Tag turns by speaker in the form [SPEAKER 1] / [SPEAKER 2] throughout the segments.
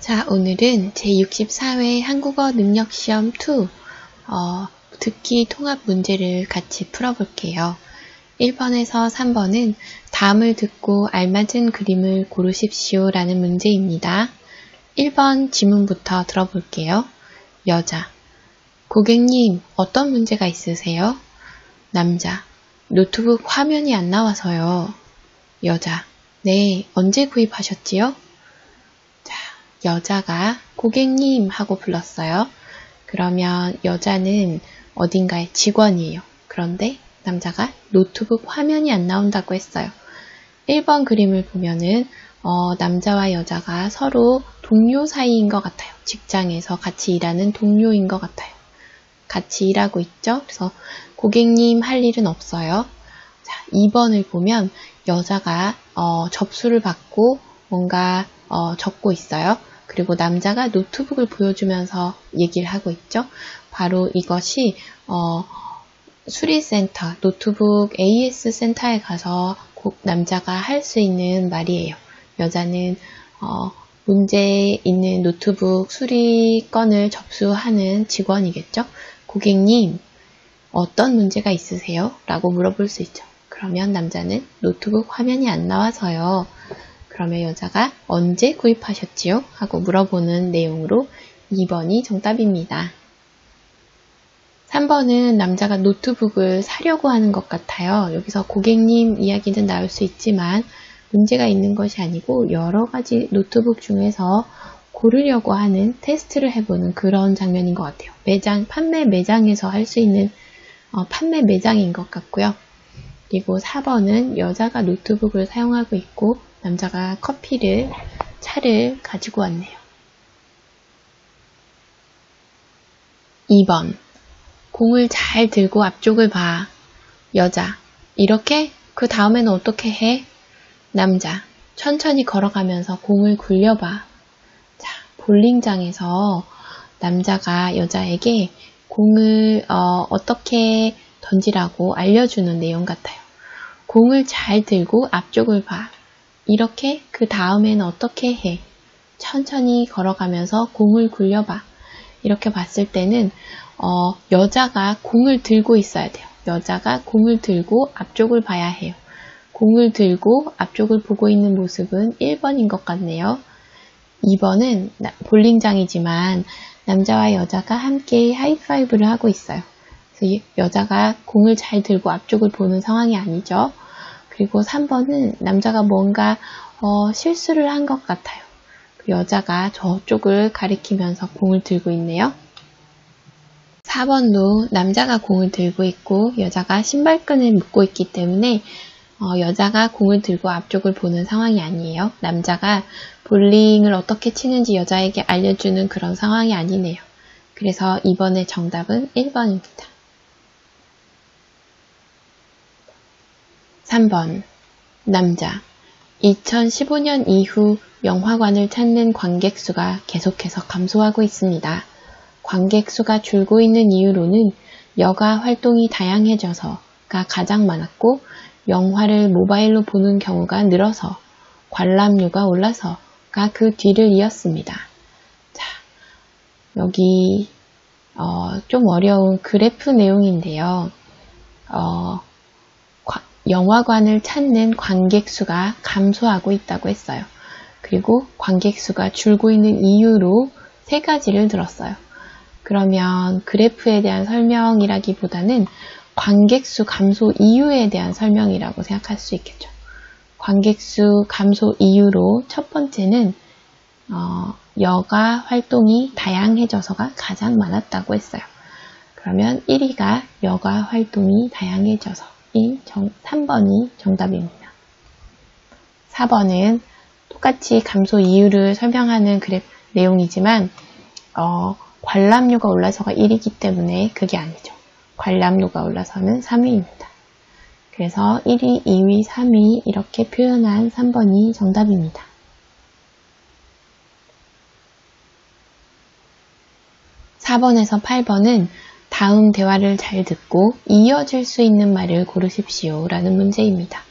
[SPEAKER 1] 자, 오늘은 제64회 한국어 능력시험 2 듣기 통합 문제를 같이 풀어볼게요. 1번에서 3번은 다음을 듣고 알맞은 그림을 고르십시오 라는 문제입니다. 1번 지문부터 들어볼게요. 여자: 고객님, 어떤 문제가 있으세요? 남자: 노트북 화면이 안 나와서요. 여자: 네, 언제 구입하셨지요? 여자가 고객님 하고 불렀어요. 그러면 여자는 어딘가의 직원이에요. 그런데 남자가 노트북 화면이 안 나온다고 했어요. 1번 그림을 보면은 남자와 여자가 서로 동료 사이인 것 같아요. 직장에서 같이 일하는 동료인 것 같아요. 같이 일하고 있죠. 그래서 고객님 할 일은 없어요. 자, 2번을 보면 여자가 접수를 받고 뭔가 적고 있어요. 그리고 남자가 노트북을 보여주면서 얘기를 하고 있죠. 바로 이것이 수리센터, 노트북 AS 센터에 가서 남자가 할 수 있는 말이에요. 여자는 문제 있는 노트북 수리 건을 접수하는 직원이겠죠. 고객님, 어떤 문제가 있으세요? 라고 물어볼 수 있죠. 그러면 남자는 노트북 화면이 안 나와서요. 그러면 여자가 언제 구입하셨지요? 하고 물어보는 내용으로 2번이 정답입니다. 3번은 남자가 노트북을 사려고 하는 것 같아요. 여기서 고객님 이야기는 나올 수 있지만 문제가 있는 것이 아니고 여러 가지 노트북 중에서 고르려고 하는 테스트를 해보는 그런 장면인 것 같아요. 판매 매장에서 할 수 있는 판매 매장인 것 같고요. 그리고 4번은 여자가 노트북을 사용하고 있고 남자가 차를 가지고 왔네요. 2번, 공을 잘 들고 앞쪽을 봐. 여자: 이렇게? 그 다음에는 어떻게 해? 남자: 천천히 걸어가면서 공을 굴려봐. 자, 볼링장에서 남자가 여자에게 공을 어떻게 던지라고 알려주는 내용 같아요. 공을 잘 들고 앞쪽을 봐. 이렇게? 그 다음에는 어떻게 해? 천천히 걸어가면서 공을 굴려봐. 이렇게 봤을 때는 여자가 공을 들고 있어야 돼요. 여자가 공을 들고 앞쪽을 봐야 해요. 공을 들고 앞쪽을 보고 있는 모습은 1번인 것 같네요. 2번은 볼링장이지만 남자와 여자가 함께 하이파이브를 하고 있어요. 그래서 여자가 공을 잘 들고 앞쪽을 보는 상황이 아니죠. 그리고 3번은 남자가 뭔가 실수를 한 것 같아요. 여자가 저쪽을 가리키면서 공을 들고 있네요. 4번도 남자가 공을 들고 있고 여자가 신발끈을 묶고 있기 때문에 여자가 공을 들고 앞쪽을 보는 상황이 아니에요. 남자가 볼링을 어떻게 치는지 여자에게 알려주는 그런 상황이 아니네요. 그래서 이번의 정답은 1번입니다. 3번, 남자: 2015년 이후 영화관을 찾는 관객 수가 계속해서 감소하고 있습니다. 관객 수가 줄고 있는 이유로는 여가 활동이 다양해져서가 가장 많았고 영화를 모바일로 보는 경우가 늘어서 관람료가 올라서가 그 뒤를 이었습니다. 자, 여기 좀 어려운 그래프 내용인데요. 영화관을 찾는 관객 수가 감소하고 있다고 했어요. 그리고 관객 수가 줄고 있는 이유로 3가지를 들었어요. 그러면 그래프에 대한 설명이라기보다는 관객 수 감소 이유에 대한 설명이라고 생각할 수 있겠죠. 관객 수 감소 이유로 첫 번째는 여가 활동이 다양해져서가 가장 많았다고 했어요. 그러면 1위가 여가 활동이 다양해져서 3번이 정답입니다. 4번은 똑같이 감소 이유를 설명하는 그래프 내용이지만 관람료가 올라서가 1위이기 때문에 그게 아니죠. 관람료가 올라서는 3위입니다. 그래서 1위, 2위, 3위 이렇게 표현한 3번이 정답입니다. 4번에서 8번은 다음 대화를 잘 듣고 이어질 수 있는 말을 고르십시오 라는 문제입니다.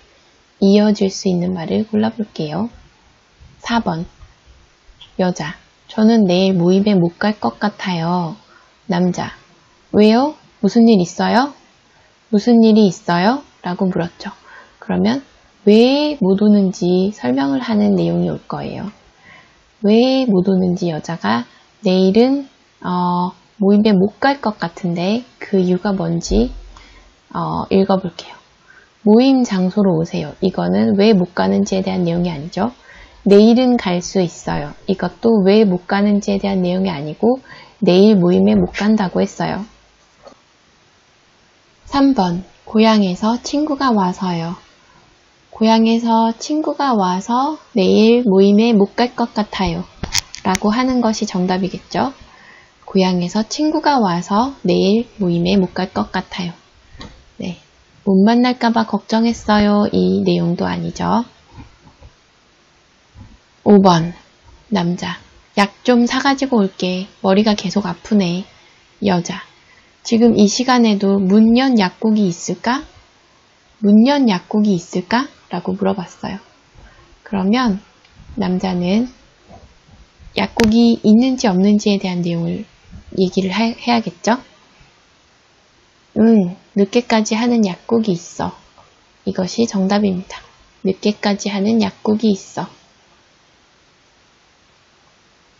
[SPEAKER 1] 이어질 수 있는 말을 골라볼게요. 4번, 여자: 저는 내일 모임에 못 갈 것 같아요. 남자. 왜요? 무슨 일 있어요? 무슨 일이 있어요? 라고 물었죠. 그러면 왜 못 오는지 설명을 하는 내용이 올 거예요. 왜 못 오는지 여자가 내일은 모임에 못 갈 것 같은데 그 이유가 뭔지 읽어볼게요. 모임 장소로 오세요. 이거는 왜 못 가는지에 대한 내용이 아니죠. 내일은 갈 수 있어요. 이것도 왜 못 가는지에 대한 내용이 아니고 내일 모임에 못 간다고 했어요. 3번. 고향에서 친구가 와서요. 고향에서 친구가 와서 내일 모임에 못 갈 것 같아요. 라고 하는 것이 정답이겠죠. 고향에서 친구가 와서 내일 모임에 못 갈 것 같아요. 네, 못 만날까봐 걱정했어요. 이 내용도 아니죠. 5번. 남자. 약 좀 사가지고 올게. 머리가 계속 아프네. 여자. 지금 이 시간에도 문 연 약국이 있을까? 문 연 약국이 있을까? 라고 물어봤어요. 그러면 남자는 약국이 있는지 없는지에 대한 내용을 얘기를 해야겠죠? 늦게까지 하는 약국이 있어. 이것이 정답입니다. 늦게까지 하는 약국이 있어.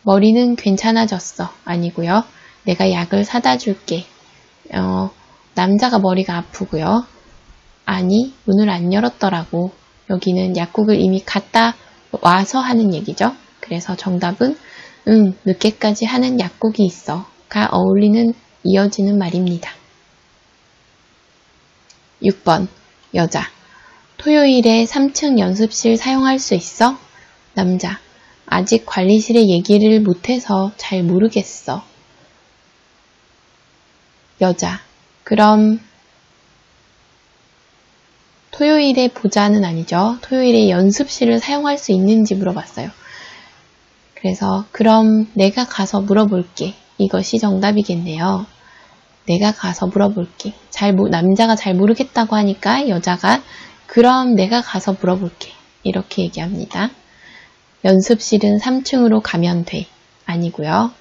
[SPEAKER 1] 머리는 괜찮아졌어. 아니고요. 내가 약을 사다 줄게. 남자가 머리가 아프고요. 아니, 문을 안 열었더라고. 여기는 약국을 이미 갔다 와서 하는 얘기죠. 그래서 정답은 늦게까지 하는 약국이 있어. 가 어울리는 이어지는 말입니다. 6번. 여자. 토요일에 3층 연습실 사용할 수 있어? 남자. 아직 관리실에 얘기를 못해서 잘 모르겠어. 여자. 그럼 토요일에 보자는 아니죠. 토요일에 연습실을 사용할 수 있는지 물어봤어요. 그래서 그럼 내가 가서 물어볼게. 이것이 정답이겠네요. 내가 가서 물어볼게. 남자가 잘 모르겠다고 하니까 여자가 그럼 내가 가서 물어볼게. 이렇게 얘기합니다. 연습실은 3층으로 가면 돼. 아니고요.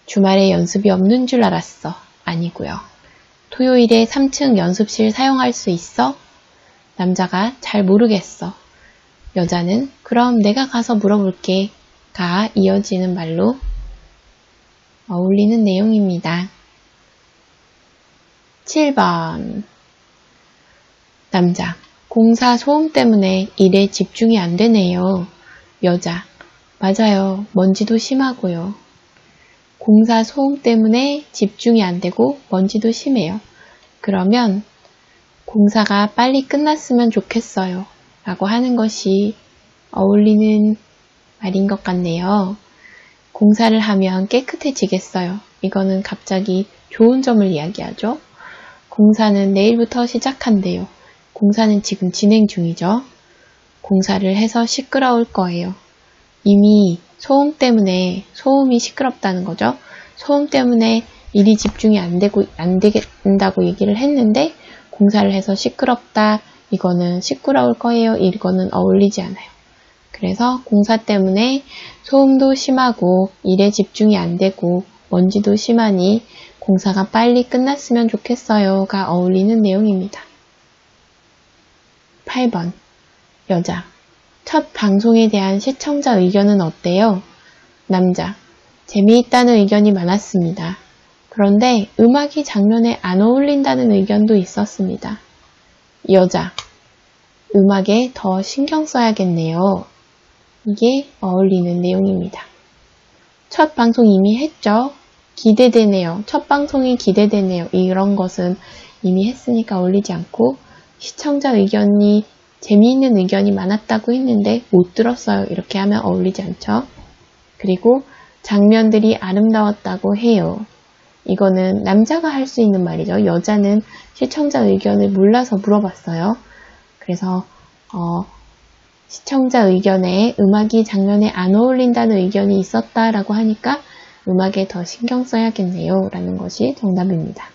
[SPEAKER 1] 주말에 연습이 없는 줄 알았어. 아니고요. 토요일에 3층 연습실 사용할 수 있어? 남자가 잘 모르겠어. 여자는 그럼 내가 가서 물어볼게. 가 이어지는 말로 어울리는 내용입니다. 7번. 남자. 공사 소음 때문에 일에 집중이 안 되네요. 여자. 맞아요. 먼지도 심하고요. 공사 소음 때문에 집중이 안 되고 먼지도 심해요. 그러면 공사가 빨리 끝났으면 좋겠어요. 라고 하는 것이 어울리는 말인 것 같네요. 공사를 하면 깨끗해지겠어요. 이거는 갑자기 좋은 점을 이야기하죠. 공사는 내일부터 시작한대요. 공사는 지금 진행 중이죠. 공사를 해서 시끄러울 거예요. 이미 소음 때문에 소음이 시끄럽다는 거죠. 소음 때문에 일이 집중이 안 된다고 얘기를 했는데 공사를 해서 시끄럽다. 이거는 시끄러울 거예요. 이거는 어울리지 않아요. 그래서 공사 때문에 소음도 심하고 일에 집중이 안 되고 먼지도 심하니 공사가 빨리 끝났으면 좋겠어요. 가 어울리는 내용입니다. 8번. 여자. 첫 방송에 대한 시청자 의견은 어때요? 남자. 재미있다는 의견이 많았습니다. 그런데 음악이 장면에 안 어울린다는 의견도 있었습니다. 여자. 음악에 더 신경 써야겠네요. 이게 어울리는 내용입니다. 첫 방송 이미 했죠? 기대되네요. 첫 방송이 기대되네요. 이런 것은 이미 했으니까 어울리지 않고 시청자 의견이 재미있는 의견이 많았다고 했는데 못 들었어요. 이렇게 하면 어울리지 않죠? 그리고 장면들이 아름다웠다고 해요. 이거는 남자가 할 수 있는 말이죠. 여자는 시청자 의견을 몰라서 물어봤어요. 그래서 시청자 의견에 음악이 장면에 안 어울린다는 의견이 있었다라고 하니까 음악에 더 신경 써야겠네요. 라는 것이 정답입니다.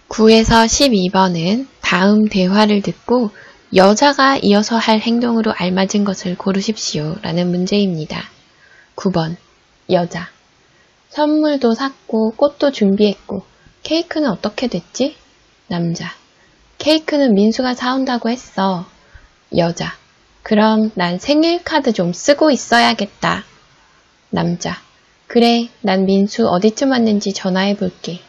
[SPEAKER 1] 9에서 12번은 다음 대화를 듣고 여자가 이어서 할 행동으로 알맞은 것을 고르십시오. 라는 문제입니다. 9번. 여자. 선물도 샀고 꽃도 준비했고 케이크는 어떻게 됐지? 남자. 케이크는 민수가 사온다고 했어. 여자. 그럼 난 생일 카드 좀 쓰고 있어야겠다. 남자. 그래, 난 민수 어디쯤 왔는지 전화해 볼게.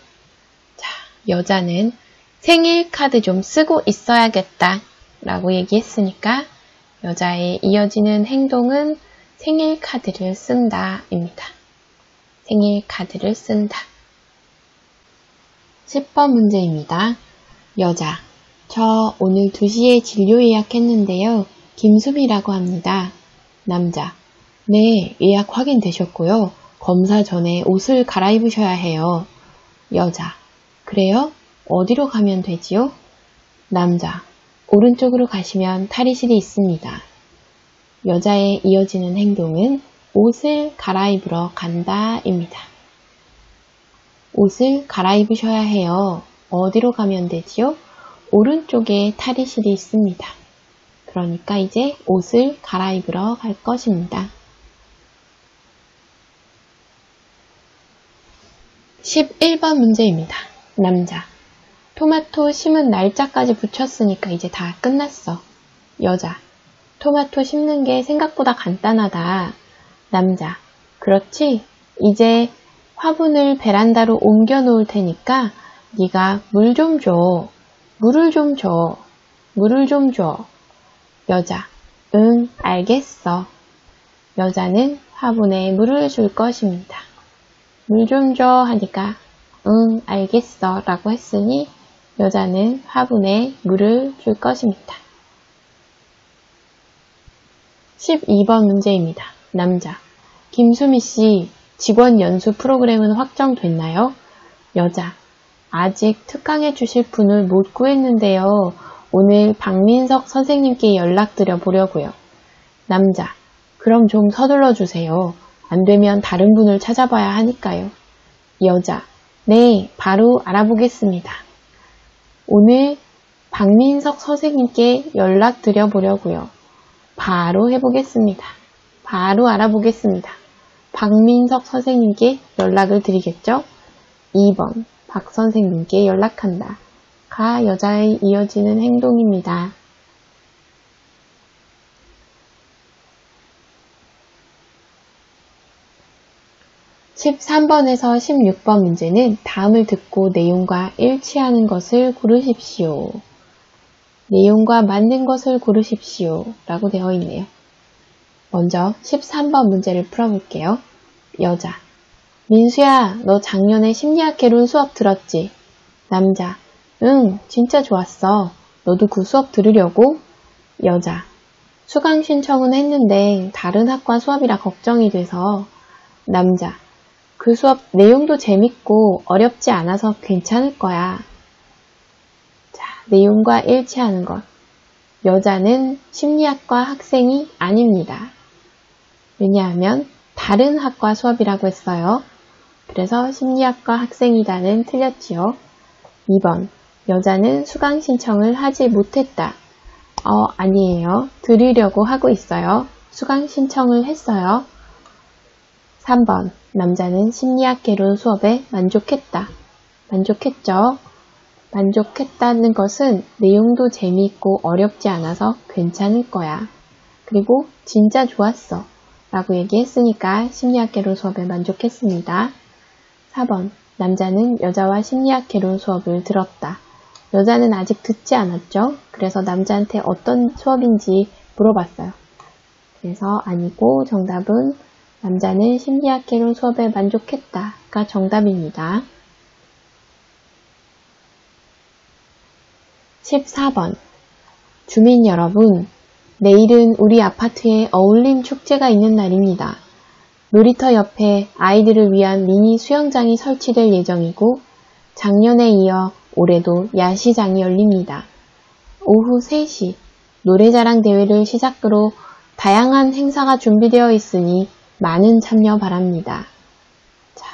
[SPEAKER 1] 자, 여자는 생일 카드 좀 쓰고 있어야겠다 라고 얘기했으니까 여자의 이어지는 행동은 생일 카드를 쓴다 입니다. 생일 카드를 쓴다. 10번 문제입니다. 여자. 저 오늘 2시에 진료 예약했는데요. 김수미라고 합니다. 남자. 네, 예약 확인되셨고요. 검사 전에 옷을 갈아입으셔야 해요. 여자. 그래요? 어디로 가면 되지요? 남자. 오른쪽으로 가시면 탈의실이 있습니다. 여자의 이어지는 행동은 옷을 갈아입으러 간다 입니다. 옷을 갈아입으셔야 해요. 어디로 가면 되지요? 오른쪽에 탈의실이 있습니다. 그러니까 이제 옷을 갈아입으러 갈 것입니다. 11번 문제입니다. 남자. 토마토 심은 날짜까지 붙였으니까 이제 다 끝났어. 여자. 토마토 심는 게 생각보다 간단하다. 남자. 그렇지? 이제 화분을 베란다로 옮겨 놓을 테니까 네가 물 좀 줘. 물을 좀 줘. 물을 좀 줘. 여자. 응, 알겠어. 여자는 화분에 물을 줄 것입니다. 물 좀 줘 하니까 응, 알겠어 라고 했으니 여자는 화분에 물을 줄 것입니다. 12번 문제입니다. 남자. 김수미 씨, 직원 연수 프로그램은 확정됐나요? 여자. 아직 특강해 주실 분을 못 구했는데요. 오늘 박민석 선생님께 연락드려 보려고요. 남자. 그럼 좀 서둘러 주세요. 안 되면 다른 분을 찾아봐야 하니까요. 여자. 네, 바로 알아보겠습니다. 오늘 박민석 선생님께 연락드려 보려고요. 바로 해보겠습니다. 바로 알아보겠습니다. 박민석 선생님께 연락을 드리겠죠? 2번. 박 선생님께 연락한다. 가 여자의 이어지는 행동입니다. 13번에서 16번 문제는 다음을 듣고 내용과 일치하는 것을 고르십시오. 내용과 맞는 것을 고르십시오. 라고 되어 있네요. 먼저 13번 문제를 풀어볼게요. 여자. 민수야, 너 작년에 심리학 개론 수업 들었지? 남자. 응, 진짜 좋았어. 너도 그 수업 들으려고? 여자. 수강 신청은 했는데 다른 학과 수업이라 걱정이 돼서. 남자. 그 수업 내용도 재밌고 어렵지 않아서 괜찮을 거야. 자, 내용과 일치하는 것. 여자는 심리학과 학생이 아닙니다. 왜냐하면 다른 학과 수업이라고 했어요. 그래서 심리학과 학생이다는 틀렸지요. 2번. 여자는 수강 신청을 하지 못했다. 아니에요. 들으려고 하고 있어요. 수강 신청을 했어요. 3번. 남자는 심리학 개론 수업에 만족했다. 만족했죠? 만족했다는 것은 내용도 재미있고 어렵지 않아서 괜찮을 거야. 그리고 진짜 좋았어. 라고 얘기했으니까 심리학 개론 수업에 만족했습니다. 4번. 남자는 여자와 심리학 개론 수업을 들었다. 여자는 아직 듣지 않았죠? 그래서 남자한테 어떤 수업인지 물어봤어요. 그래서 아니고 정답은 남자는 심리학 개론 수업에 만족했다가 정답입니다. 14번. 주민 여러분, 내일은 우리 아파트에 어울림 축제가 있는 날입니다. 놀이터 옆에 아이들을 위한 미니 수영장이 설치될 예정이고 작년에 이어 올해도 야시장이 열립니다. 오후 3시 노래자랑 대회를 시작으로 다양한 행사가 준비되어 있으니 많은 참여 바랍니다. 자,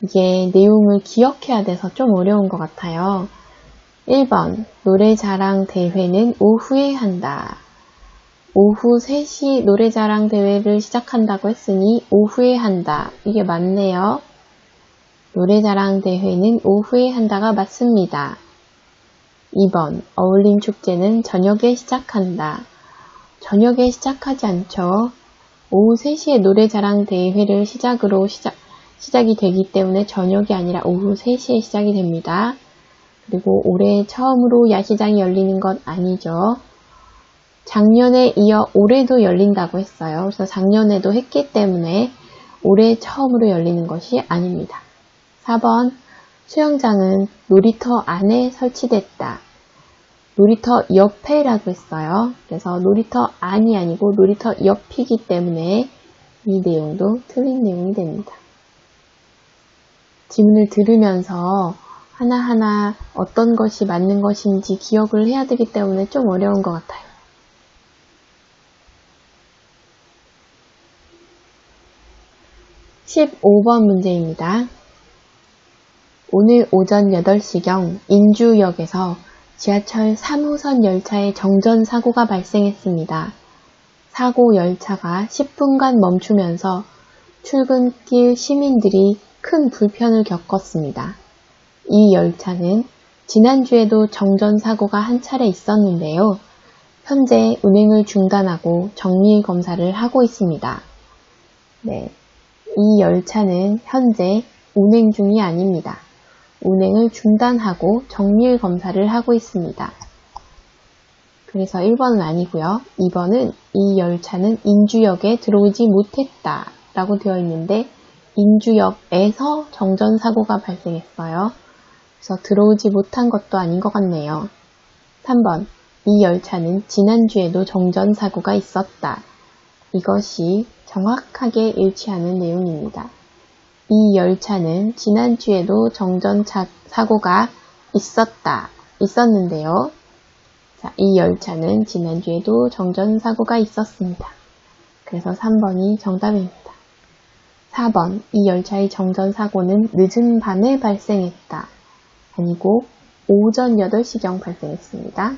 [SPEAKER 1] 이게 내용을 기억해야 돼서 좀 어려운 것 같아요. 1번 노래자랑 대회는 오후에 한다. 오후 3시 노래자랑 대회를 시작한다고 했으니 오후에 한다. 이게 맞네요. 노래자랑 대회는 오후에 한다가 맞습니다. 2번 어울림 축제는 저녁에 시작한다. 저녁에 시작하지 않죠. 오후 3시에 노래자랑 대회를 시작이 되기 때문에 저녁이 아니라 오후 3시에 시작이 됩니다. 그리고 올해 처음으로 야시장이 열리는 건 아니죠. 작년에 이어 올해도 열린다고 했어요. 그래서 작년에도 했기 때문에 올해 처음으로 열리는 것이 아닙니다. 4번 수영장은 놀이터 안에 설치됐다. 놀이터 옆에라고 했어요. 그래서 놀이터 안이 아니고 놀이터 옆이기 때문에 이 내용도 틀린 내용이 됩니다. 지문을 들으면서 하나하나 어떤 것이 맞는 것인지 기억을 해야 되기 때문에 좀 어려운 것 같아요. 15번 문제입니다. 오늘 오전 8시경 인주역에서 지하철 3호선 열차의 정전 사고가 발생했습니다. 사고 열차가 10분간 멈추면서 출근길 시민들이 큰 불편을 겪었습니다. 이 열차는 지난주에도 정전 사고가 한 차례 있었는데요. 현재 운행을 중단하고 정밀 검사를 하고 있습니다. 네, 이 열차는 현재 운행 중이 아닙니다. 운행을 중단하고 정밀 검사를 하고 있습니다. 그래서 1번은 아니고요. 2번은 이 열차는 인주역에 들어오지 못했다 라고 되어 있는데 인주역에서 정전 사고가 발생했어요. 그래서 들어오지 못한 것도 아닌 것 같네요. 3번 이 열차는 지난주에도 정전 사고가 있었다. 이것이 정확하게 일치하는 내용입니다. 이 열차는 지난주에도 정전 사고가 있었는데요. 자, 이 열차는 지난주에도 정전 사고가 있었습니다. 그래서 3번이 정답입니다. 4번 이 열차의 정전 사고는 늦은 밤에 발생했다. 아니고 오전 8시경 발생했습니다.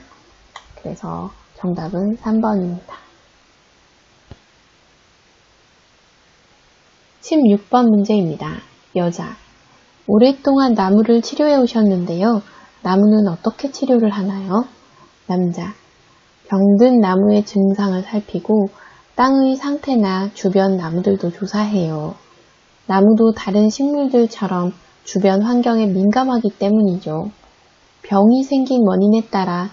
[SPEAKER 1] 그래서 정답은 3번입니다. 16번 문제입니다. 여자. 오랫동안 나무를 치료해 오셨는데요. 나무는 어떻게 치료를 하나요? 남자. 병든 나무의 증상을 살피고 땅의 상태나 주변 나무들도 조사해요. 나무도 다른 식물들처럼 주변 환경에 민감하기 때문이죠. 병이 생긴 원인에 따라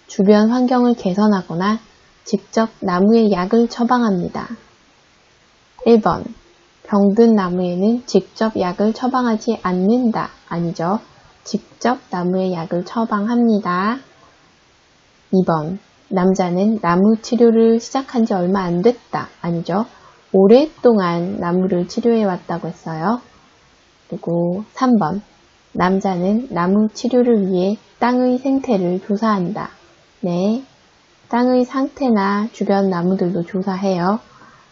[SPEAKER 1] 주변 환경을 개선하거나 직접 나무에 약을 처방합니다. 1번. 병든 나무에는 직접 약을 처방하지 않는다. 아니죠. 직접 나무에 약을 처방합니다. 2번. 남자는 나무 치료를 시작한 지 얼마 안 됐다. 아니죠. 오랫동안 나무를 치료해 왔다고 했어요. 그리고 3번. 남자는 나무 치료를 위해 땅의 생태를 조사한다. 네. 땅의 상태나 주변 나무들도 조사해요.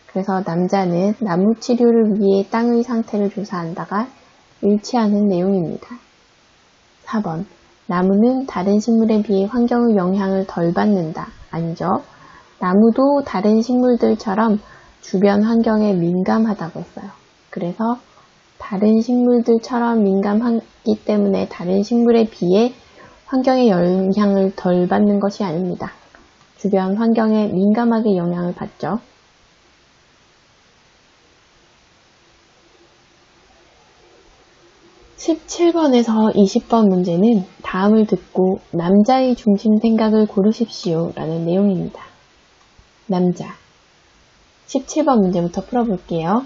[SPEAKER 1] 그래서 남자는 나무 치료를 위해 땅의 상태를 조사한다가 일치하는 내용입니다. 4번. 나무는 다른 식물에 비해 환경의 영향을 덜 받는다. 아니죠. 나무도 다른 식물들처럼 주변 환경에 민감하다고 했어요. 그래서 다른 식물들처럼 민감하기 때문에 다른 식물에 비해 환경의 영향을 덜 받는 것이 아닙니다. 주변 환경에 민감하게 영향을 받죠. 17번에서 20번 문제는 다음을 듣고 남자의 중심 생각을 고르십시오 라는 내용입니다. 남자. 17번 문제부터 풀어볼게요.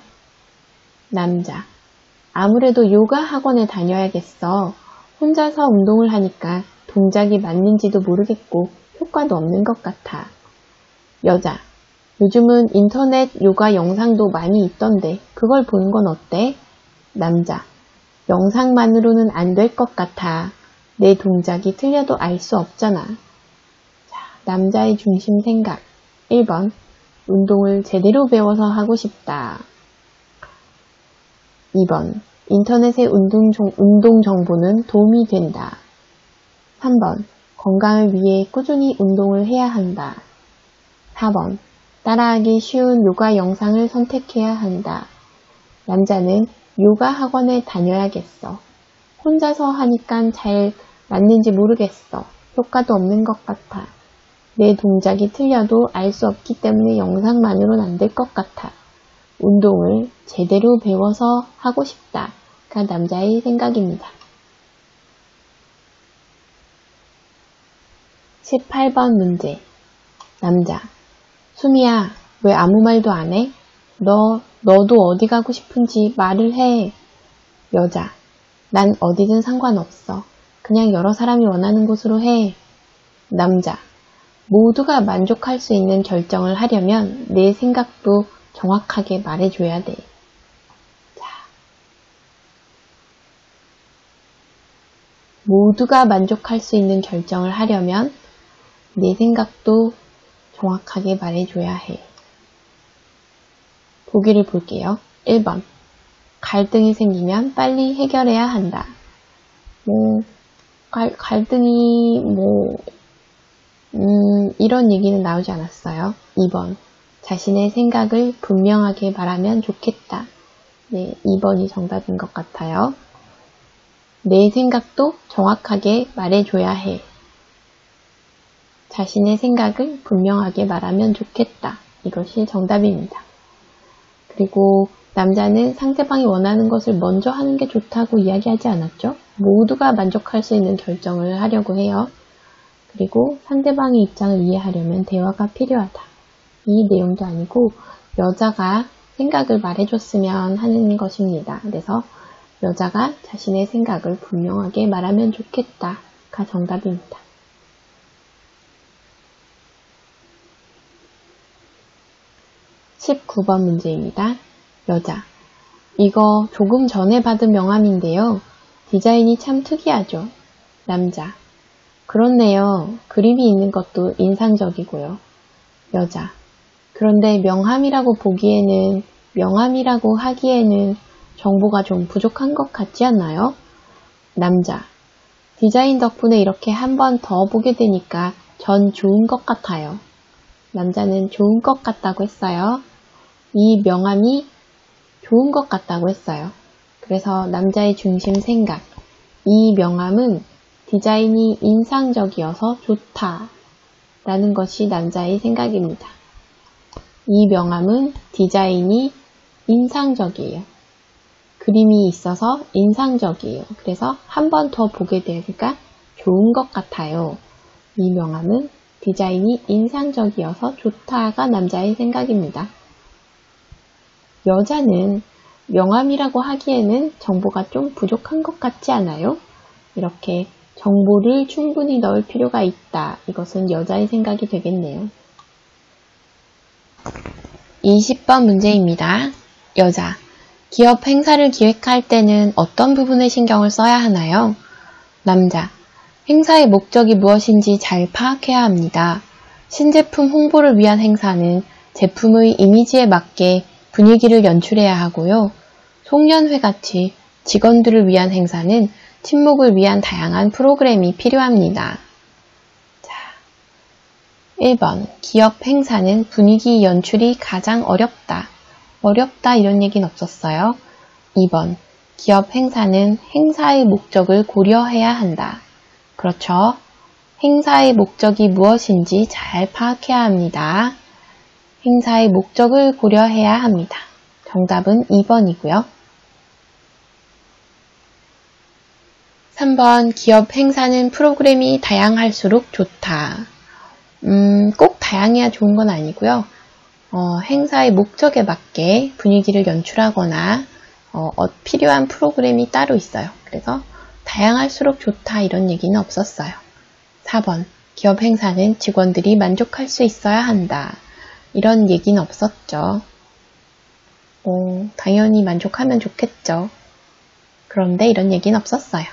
[SPEAKER 1] 남자. 아무래도 요가 학원에 다녀야겠어. 혼자서 운동을 하니까 동작이 맞는지도 모르겠고 효과도 없는 것 같아. 여자. 요즘은 인터넷 요가 영상도 많이 있던데 그걸 보는 건 어때? 남자. 영상만으로는 안 될 것 같아. 내 동작이 틀려도 알 수 없잖아. 자, 남자의 중심 생각. 1번. 운동을 제대로 배워서 하고 싶다. 2번. 인터넷의 운동 정보는 도움이 된다. 3번. 건강을 위해 꾸준히 운동을 해야 한다. 4번. 따라하기 쉬운 요가 영상을 선택해야 한다. 남자는 요가 학원에 다녀야겠어. 혼자서 하니깐 잘 맞는지 모르겠어. 효과도 없는 것 같아. 내 동작이 틀려도 알 수 없기 때문에 영상만으로는 안 될 것 같아. 운동을 제대로 배워서 하고 싶다가 남자의 생각입니다. 18번 문제. 남자. 수미야, 왜 아무 말도 안 해? 너도 어디 가고 싶은지 말을 해. 여자. 난 어디든 상관없어. 그냥 여러 사람이 원하는 곳으로 해. 남자. 모두가 만족할 수 있는 결정을 하려면 내 생각도 정확하게 말해줘야 돼. 자. 모두가 만족할 수 있는 결정을 하려면 내 생각도 정확하게 말해줘야 해. 보기를 볼게요. 1번. 갈등이 생기면 빨리 해결해야 한다. 갈등이 이런 얘기는 나오지 않았어요. 2번. 자신의 생각을 분명하게 말하면 좋겠다. 네, 2번이 정답인 것 같아요. 내 생각도 정확하게 말해줘야 해. 자신의 생각을 분명하게 말하면 좋겠다. 이것이 정답입니다. 그리고 남자는 상대방이 원하는 것을 먼저 하는 게 좋다고 이야기하지 않았죠? 모두가 만족할 수 있는 결정을 하려고 해요. 그리고 상대방의 입장을 이해하려면 대화가 필요하다. 이 내용도 아니고 여자가 생각을 말해줬으면 하는 것입니다. 그래서 여자가 자신의 생각을 분명하게 말하면 좋겠다가 정답입니다. 19번 문제입니다. 여자. 이거 조금 전에 받은 명함인데요. 디자인이 참 특이하죠. 남자. 그렇네요. 그림이 있는 것도 인상적이고요. 여자. 그런데 명함이라고 하기에는 정보가 좀 부족한 것 같지 않나요? 남자. 디자인 덕분에 이렇게 한 번 더 보게 되니까 전 좋은 것 같아요. 남자는 좋은 것 같다고 했어요. 이 명함이 좋은 것 같다고 했어요. 그래서 남자의 중심 생각. 이 명함은 디자인이 인상적이어서 좋다. 라는 것이 남자의 생각입니다. 이 명함은 디자인이 인상적이에요. 그림이 있어서 인상적이에요. 그래서 한 번 더 보게 되니까 좋은 것 같아요. 이 명함은 디자인이 인상적이어서 좋다가 남자의 생각입니다. 여자는 명함이라고 하기에는 정보가 좀 부족한 것 같지 않아요? 이렇게 정보를 충분히 넣을 필요가 있다. 이것은 여자의 생각이 되겠네요. 20번 문제입니다. 여자. 기업 행사를 기획할 때는 어떤 부분에 신경을 써야 하나요? 남자. 행사의 목적이 무엇인지 잘 파악해야 합니다. 신제품 홍보를 위한 행사는 제품의 이미지에 맞게 분위기를 연출해야 하고요. 송년회같이 직원들을 위한 행사는 친목을 위한 다양한 프로그램이 필요합니다. 자, 1번. 기업 행사는 분위기 연출이 가장 어렵다. 어렵다 이런 얘기는 없었어요. 2번. 기업 행사는 행사의 목적을 고려해야 한다. 그렇죠. 행사의 목적이 무엇인지 잘 파악해야 합니다. 행사의 목적을 고려해야 합니다. 정답은 2번이고요. 3번. 기업 행사는 프로그램이 다양할수록 좋다. 꼭 다양해야 좋은 건 아니고요. 행사의 목적에 맞게 분위기를 연출하거나 필요한 프로그램이 따로 있어요. 그래서 다양할수록 좋다 이런 얘기는 없었어요. 4번. 기업 행사는 직원들이 만족할 수 있어야 한다. 이런 얘기는 없었죠. 당연히 만족하면 좋겠죠. 그런데 이런 얘기는 없었어요.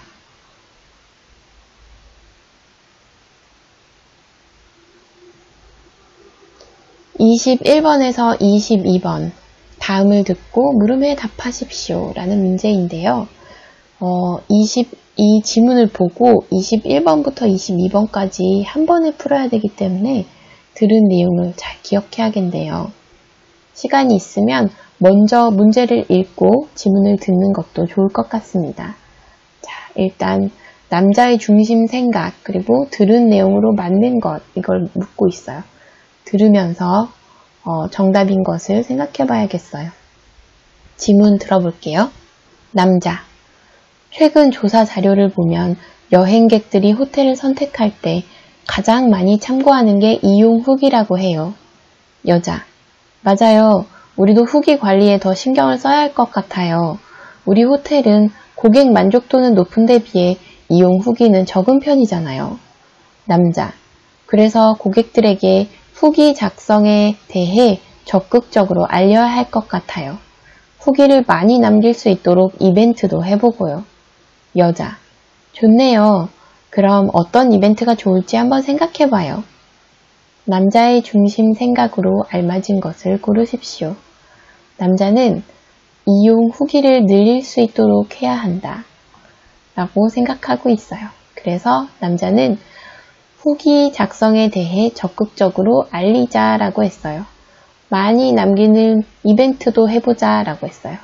[SPEAKER 1] 21번에서 22번 다음을 듣고 물음에 답하십시오 라는 문제인데요. 이 지문을 보고 21번부터 22번까지 한 번에 풀어야 되기 때문에 들은 내용을 잘 기억해야겠네요. 시간이 있으면 먼저 문제를 읽고 지문을 듣는 것도 좋을 것 같습니다. 자, 일단 남자의 중심 생각 그리고 들은 내용으로 맞는 것 이걸 묻고 있어요. 들으면서 정답인 것을 생각해 봐야겠어요. 지문 들어볼게요. 남자. 최근 조사 자료를 보면 여행객들이 호텔을 선택할 때 가장 많이 참고하는 게 이용 후기라고 해요. 여자. 맞아요. 우리도 후기 관리에 더 신경을 써야 할 것 같아요. 우리 호텔은 고객 만족도는 높은 데 비해 이용 후기는 적은 편이잖아요. 남자. 그래서 고객들에게 후기 작성에 대해 적극적으로 알려야 할 것 같아요. 후기를 많이 남길 수 있도록 이벤트도 해보고요. 여자. 좋네요. 그럼 어떤 이벤트가 좋을지 한번 생각해봐요. 남자의 중심 생각으로 알맞은 것을 고르십시오. 남자는 이용 후기를 늘릴 수 있도록 해야 한다 라고 생각하고 있어요. 그래서 남자는 후기 작성에 대해 적극적으로 알리자 라고 했어요. 많이 남기는 이벤트도 해보자 라고 했어요.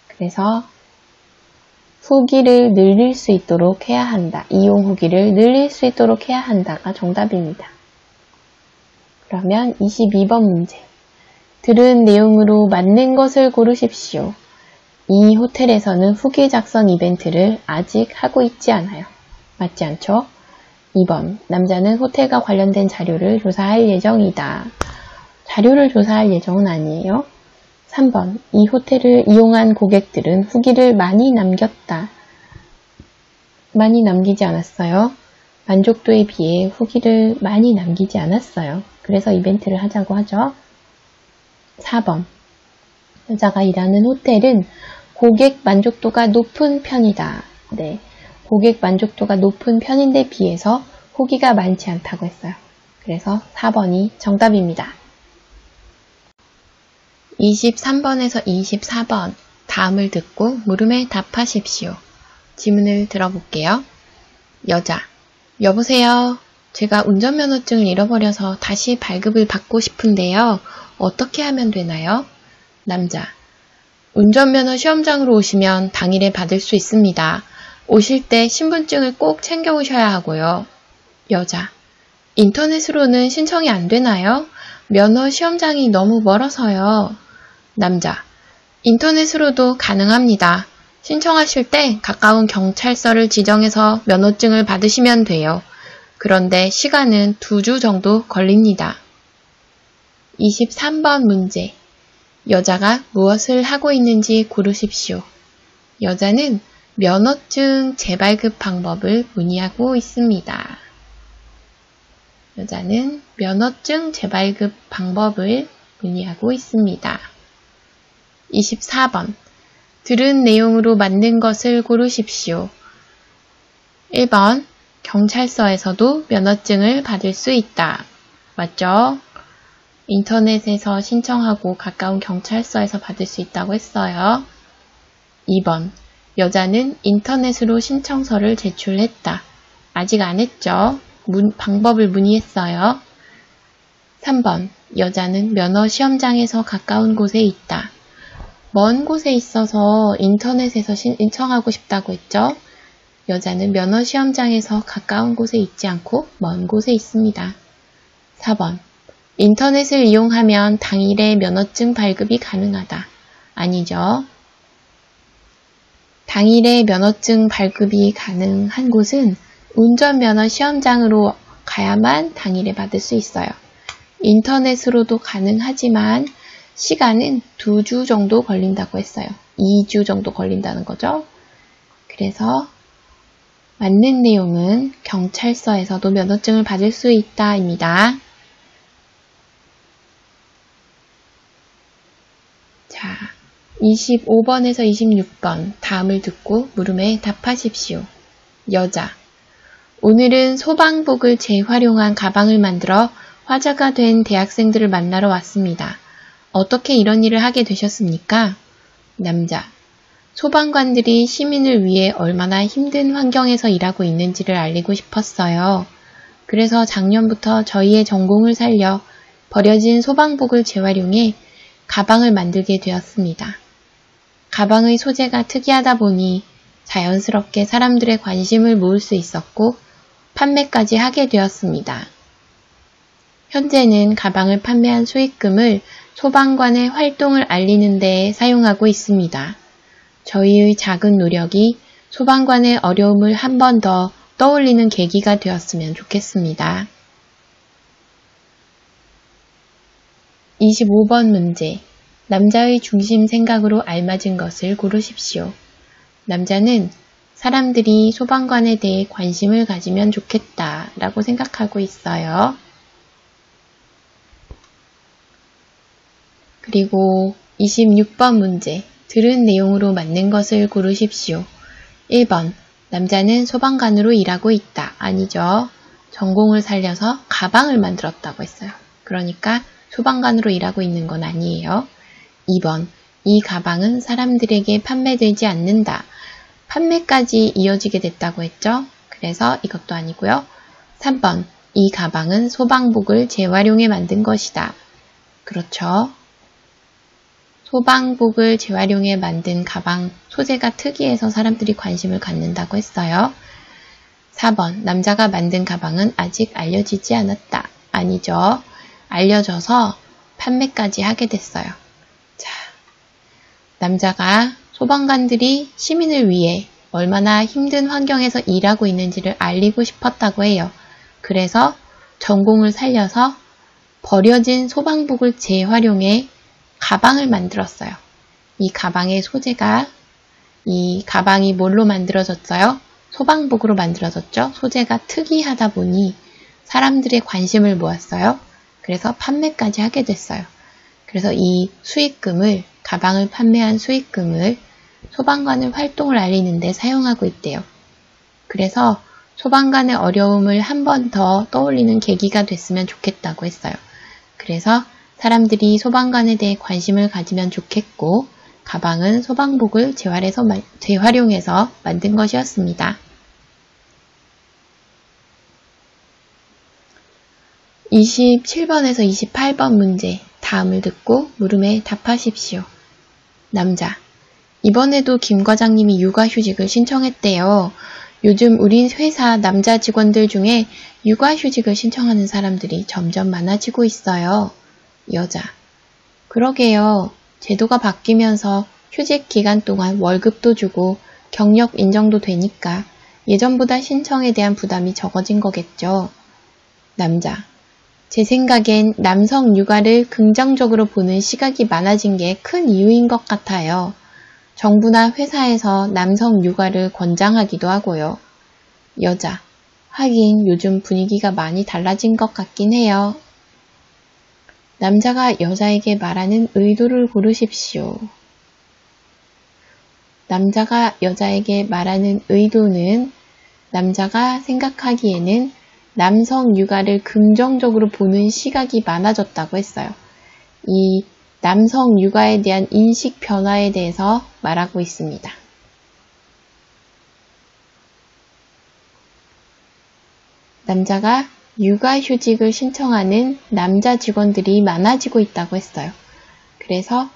[SPEAKER 1] 그래서 후기를 늘릴 수 있도록 해야 한다. 이용 후기를 늘릴 수 있도록 해야 한다가 정답입니다. 그러면 22번 문제. 들은 내용으로 맞는 것을 고르십시오. 이 호텔에서는 후기 작성 이벤트를 아직 하고 있지 않아요. 맞지 않죠? 2번. 남자는 호텔과 관련된 자료를 조사할 예정이다. 자료를 조사할 예정은 아니에요. 3번. 이 호텔을 이용한 고객들은 후기를 많이 남겼다. 많이 남기지 않았어요. 만족도에 비해 후기를 많이 남기지 않았어요. 그래서 이벤트를 하자고 하죠. 4번. 여자가 일하는 호텔은 고객 만족도가 높은 편이다. 네, 고객 만족도가 높은 편인데 비해서 후기가 많지 않다고 했어요. 그래서 4번이 정답입니다. 23번에서 24번 다음을 듣고 물음에 답하십시오. 지문을 들어볼게요. 여자. 여보세요. 제가 운전면허증을 잃어버려서 다시 발급을 받고 싶은데요. 어떻게 하면 되나요? 남자. 운전면허 시험장으로 오시면 당일에 받을 수 있습니다. 오실 때 신분증을 꼭 챙겨 오셔야 하고요. 여자. 인터넷으로는 신청이 안 되나요? 면허 시험장이 너무 멀어서요. 남자. 인터넷으로도 가능합니다. 신청하실 때 가까운 경찰서를 지정해서 면허증을 받으시면 돼요. 그런데 시간은 2주 정도 걸립니다. 23번 문제. 여자가 무엇을 하고 있는지 고르십시오. 여자는 면허증 재발급 방법을 문의하고 있습니다. 여자는 면허증 재발급 방법을 문의하고 있습니다. 24번. 들은 내용으로 맞는 것을 고르십시오. 1번. 경찰서에서도 면허증을 받을 수 있다. 맞죠? 인터넷에서 신청하고 가까운 경찰서에서 받을 수 있다고 했어요. 2번. 여자는 인터넷으로 신청서를 제출했다. 아직 안 했죠? 방법을 문의했어요. 3번. 여자는 면허 시험장에서 가까운 곳에 있다. 먼 곳에 있어서 인터넷에서 신청하고 싶다고 했죠? 여자는 면허 시험장에서 가까운 곳에 있지 않고 먼 곳에 있습니다. 4번. 인터넷을 이용하면 당일에 면허증 발급이 가능하다. 아니죠. 당일에 면허증 발급이 가능한 곳은 운전면허 시험장으로 가야만 당일에 받을 수 있어요. 인터넷으로도 가능하지만 시간은 2주 정도 걸린다고 했어요. 2주 정도 걸린다는 거죠. 그래서 맞는 내용은 경찰서에서도 면허증을 받을 수 있다입니다. 자, 25번에서 26번 다음을 듣고 물음에 답하십시오. 여자. 오늘은 소방복을 재활용한 가방을 만들어 화제가 된 대학생들을 만나러 왔습니다. 어떻게 이런 일을 하게 되셨습니까? 남자. 소방관들이 시민을 위해 얼마나 힘든 환경에서 일하고 있는지를 알리고 싶었어요. 그래서 작년부터 저희의 전공을 살려 버려진 소방복을 재활용해 가방을 만들게 되었습니다. 가방의 소재가 특이하다 보니 자연스럽게 사람들의 관심을 모을 수 있었고 판매까지 하게 되었습니다. 현재는 가방을 판매한 수익금을 소방관의 활동을 알리는 데에 사용하고 있습니다. 저희의 작은 노력이 소방관의 어려움을 한 번 더 떠올리는 계기가 되었으면 좋겠습니다. 25번 문제. 남자의 중심 생각으로 알맞은 것을 고르십시오. 남자는 사람들이 소방관에 대해 관심을 가지면 좋겠다 라고 생각하고 있어요. 그리고 26번 문제. 들은 내용으로 맞는 것을 고르십시오. 1번. 남자는 소방관으로 일하고 있다. 아니죠. 전공을 살려서 가방을 만들었다고 했어요. 그러니까 소방관으로 일하고 있는 건 아니에요. 2번. 이 가방은 사람들에게 판매되지 않는다. 판매까지 이어지게 됐다고 했죠. 그래서 이것도 아니고요. 3번. 이 가방은 소방복을 재활용해 만든 것이다. 그렇죠. 소방복을 재활용해 만든 가방 소재가 특이해서 사람들이 관심을 갖는다고 했어요. 4번. 남자가 만든 가방은 아직 알려지지 않았다. 아니죠. 알려져서 판매까지 하게 됐어요. 자, 남자가 소방관들이 시민을 위해 얼마나 힘든 환경에서 일하고 있는지를 알리고 싶었다고 해요. 그래서 전공을 살려서 버려진 소방복을 재활용해 가방을 만들었어요. 이 가방의 소재가, 이 가방이 뭘로 만들어졌어요? 소방복으로 만들어졌죠? 소재가 특이하다 보니 사람들의 관심을 모았어요. 그래서 판매까지 하게 됐어요. 그래서 이 수익금을, 가방을 판매한 수익금을 소방관의 활동을 알리는 데 사용하고 있대요. 그래서 소방관의 어려움을 한 번 더 떠올리는 계기가 됐으면 좋겠다고 했어요. 그래서 사람들이 소방관에 대해 관심을 가지면 좋겠고, 가방은 소방복을 재활용해서 만든 것이었습니다. 27번에서 28번 문제, 다음을 듣고 물음에 답하십시오. 남자. 이번에도 김 과장님이 육아휴직을 신청했대요. 요즘 우리 회사 남자 직원들 중에 육아휴직을 신청하는 사람들이 점점 많아지고 있어요. 여자. 그러게요. 제도가 바뀌면서 휴직 기간 동안 월급도 주고 경력 인정도 되니까 예전보다 신청에 대한 부담이 적어진 거겠죠. 남자. 제 생각엔 남성 육아를 긍정적으로 보는 시각이 많아진 게 큰 이유인 것 같아요. 정부나 회사에서 남성 육아를 권장하기도 하고요. 여자. 하긴 요즘 분위기가 많이 달라진 것 같긴 해요. 남자가 여자에게 말하는 의도를 고르십시오. 남자가 여자에게 말하는 의도는 남자가 생각하기에는 남성 육아를 긍정적으로 보는 시각이 많아졌다고 했어요. 이 남성 육아에 대한 인식 변화에 대해서 말하고 있습니다. 남자가 육아휴직을 신청하는 남자 직원들이 많아지고 있다고 했어요. 그래서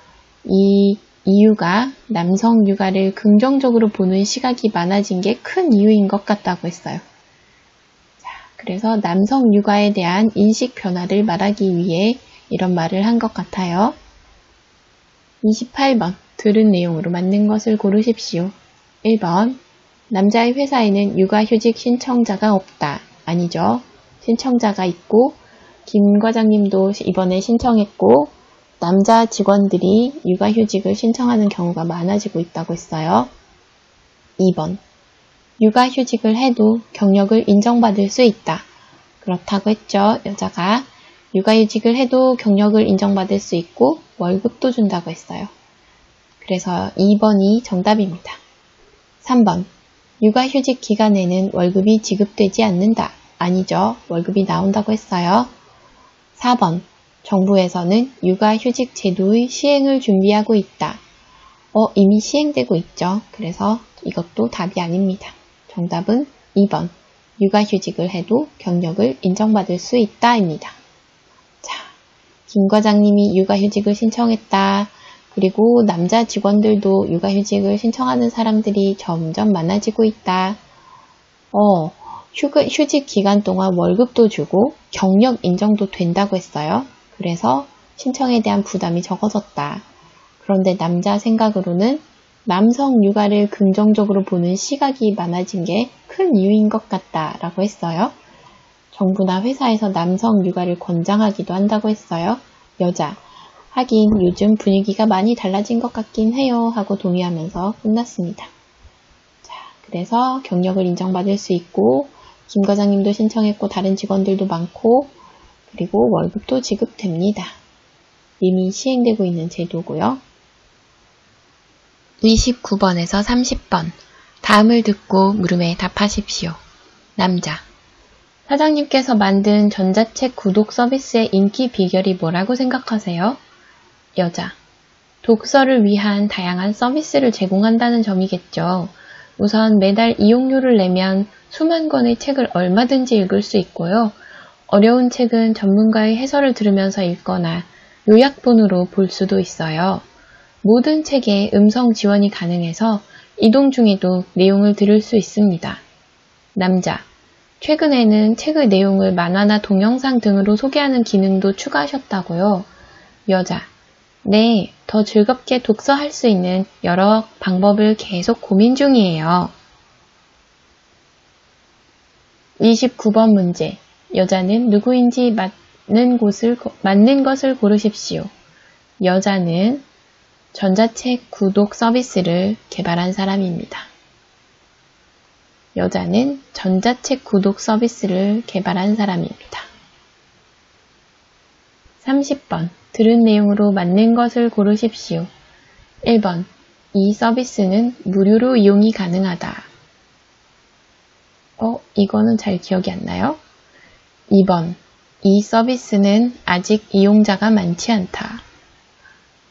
[SPEAKER 1] 이 이유가 남성 육아를 긍정적으로 보는 시각이 많아진 게 큰 이유인 것 같다고 했어요. 자, 그래서 남성 육아에 대한 인식 변화를 말하기 위해 이런 말을 한 것 같아요. 28번. 들은 내용으로 맞는 것을 고르십시오. 1번. 남자의 회사에는 육아휴직 신청자가 없다. 아니죠. 신청자가 있고 김 과장님도 이번에 신청했고 남자 직원들이 육아휴직을 신청하는 경우가 많아지고 있다고 했어요. 2번. 육아휴직을 해도 경력을 인정받을 수 있다. 그렇다고 했죠. 여자가 육아휴직을 해도 경력을 인정받을 수 있고 월급도 준다고 했어요. 그래서 2번이 정답입니다. 3번. 육아휴직 기간에는 월급이 지급되지 않는다. 아니죠. 월급이 나온다고 했어요. 4번. 정부에서는 육아휴직 제도의 시행을 준비하고 있다. 이미 시행되고 있죠. 그래서 이것도 답이 아닙니다. 정답은 2번. 육아휴직을 해도 경력을 인정받을 수 있다입니다. 자, 김 과장님이 육아휴직을 신청했다. 그리고 남자 직원들도 육아휴직을 신청하는 사람들이 점점 많아지고 있다. 휴직 기간 동안 월급도 주고 경력 인정도 된다고 했어요. 그래서 신청에 대한 부담이 적어졌다. 그런데 남자 생각으로는 남성 육아를 긍정적으로 보는 시각이 많아진 게 큰 이유인 것 같다라고 했어요. 정부나 회사에서 남성 육아를 권장하기도 한다고 했어요. 여자, 하긴 요즘 분위기가 많이 달라진 것 같긴 해요 하고 동의하면서 끝났습니다. 자, 그래서 경력을 인정받을 수 있고 김 과장님도 신청했고 다른 직원들도 많고 그리고 월급도 지급됩니다. 이미 시행되고 있는 제도고요. 29번에서 30번 다음을 듣고 물음에 답하십시오. 남자, 사장님께서 만든 전자책 구독 서비스의 인기 비결이 뭐라고 생각하세요? 여자, 독서를 위한 다양한 서비스를 제공한다는 점이겠죠. 우선 매달 이용료를 내면 수만 권의 책을 얼마든지 읽을 수 있고요. 어려운 책은 전문가의 해설을 들으면서 읽거나 요약본으로 볼 수도 있어요. 모든 책에 음성 지원이 가능해서 이동 중에도 내용을 들을 수 있습니다. 남자, 최근에는 책의 내용을 만화나 동영상 등으로 소개하는 기능도 추가하셨다고요. 여자, 네, 더 즐겁게 독서할 수 있는 여러 방법을 계속 고민 중이에요. 29번 문제, 여자는 누구인지 맞는 것을 고르십시오. 여자는 전자책 구독 서비스를 개발한 사람입니다. 여자는 전자책 구독 서비스를 개발한 사람입니다. 30번. 들은 내용으로 맞는 것을 고르십시오. 1번. 이 서비스는 무료로 이용이 가능하다. 이거는 잘 기억이 안 나요? 2번. 이 서비스는 아직 이용자가 많지 않다.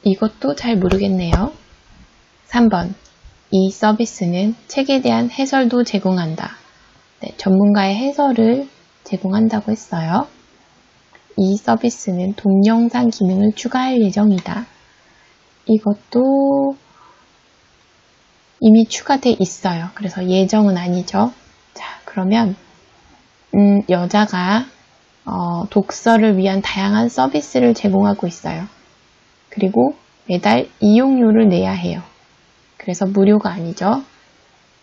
[SPEAKER 1] 이것도 잘 모르겠네요. 3번. 이 서비스는 책에 대한 해설도 제공한다. 네, 전문가의 해설을 제공한다고 했어요. 이 서비스는 동영상 기능을 추가할 예정이다. 이것도 이미 추가돼 있어요. 그래서 예정은 아니죠. 자, 그러면 여자가 독서를 위한 다양한 서비스를 제공하고 있어요. 그리고 매달 이용료를 내야 해요. 그래서 무료가 아니죠.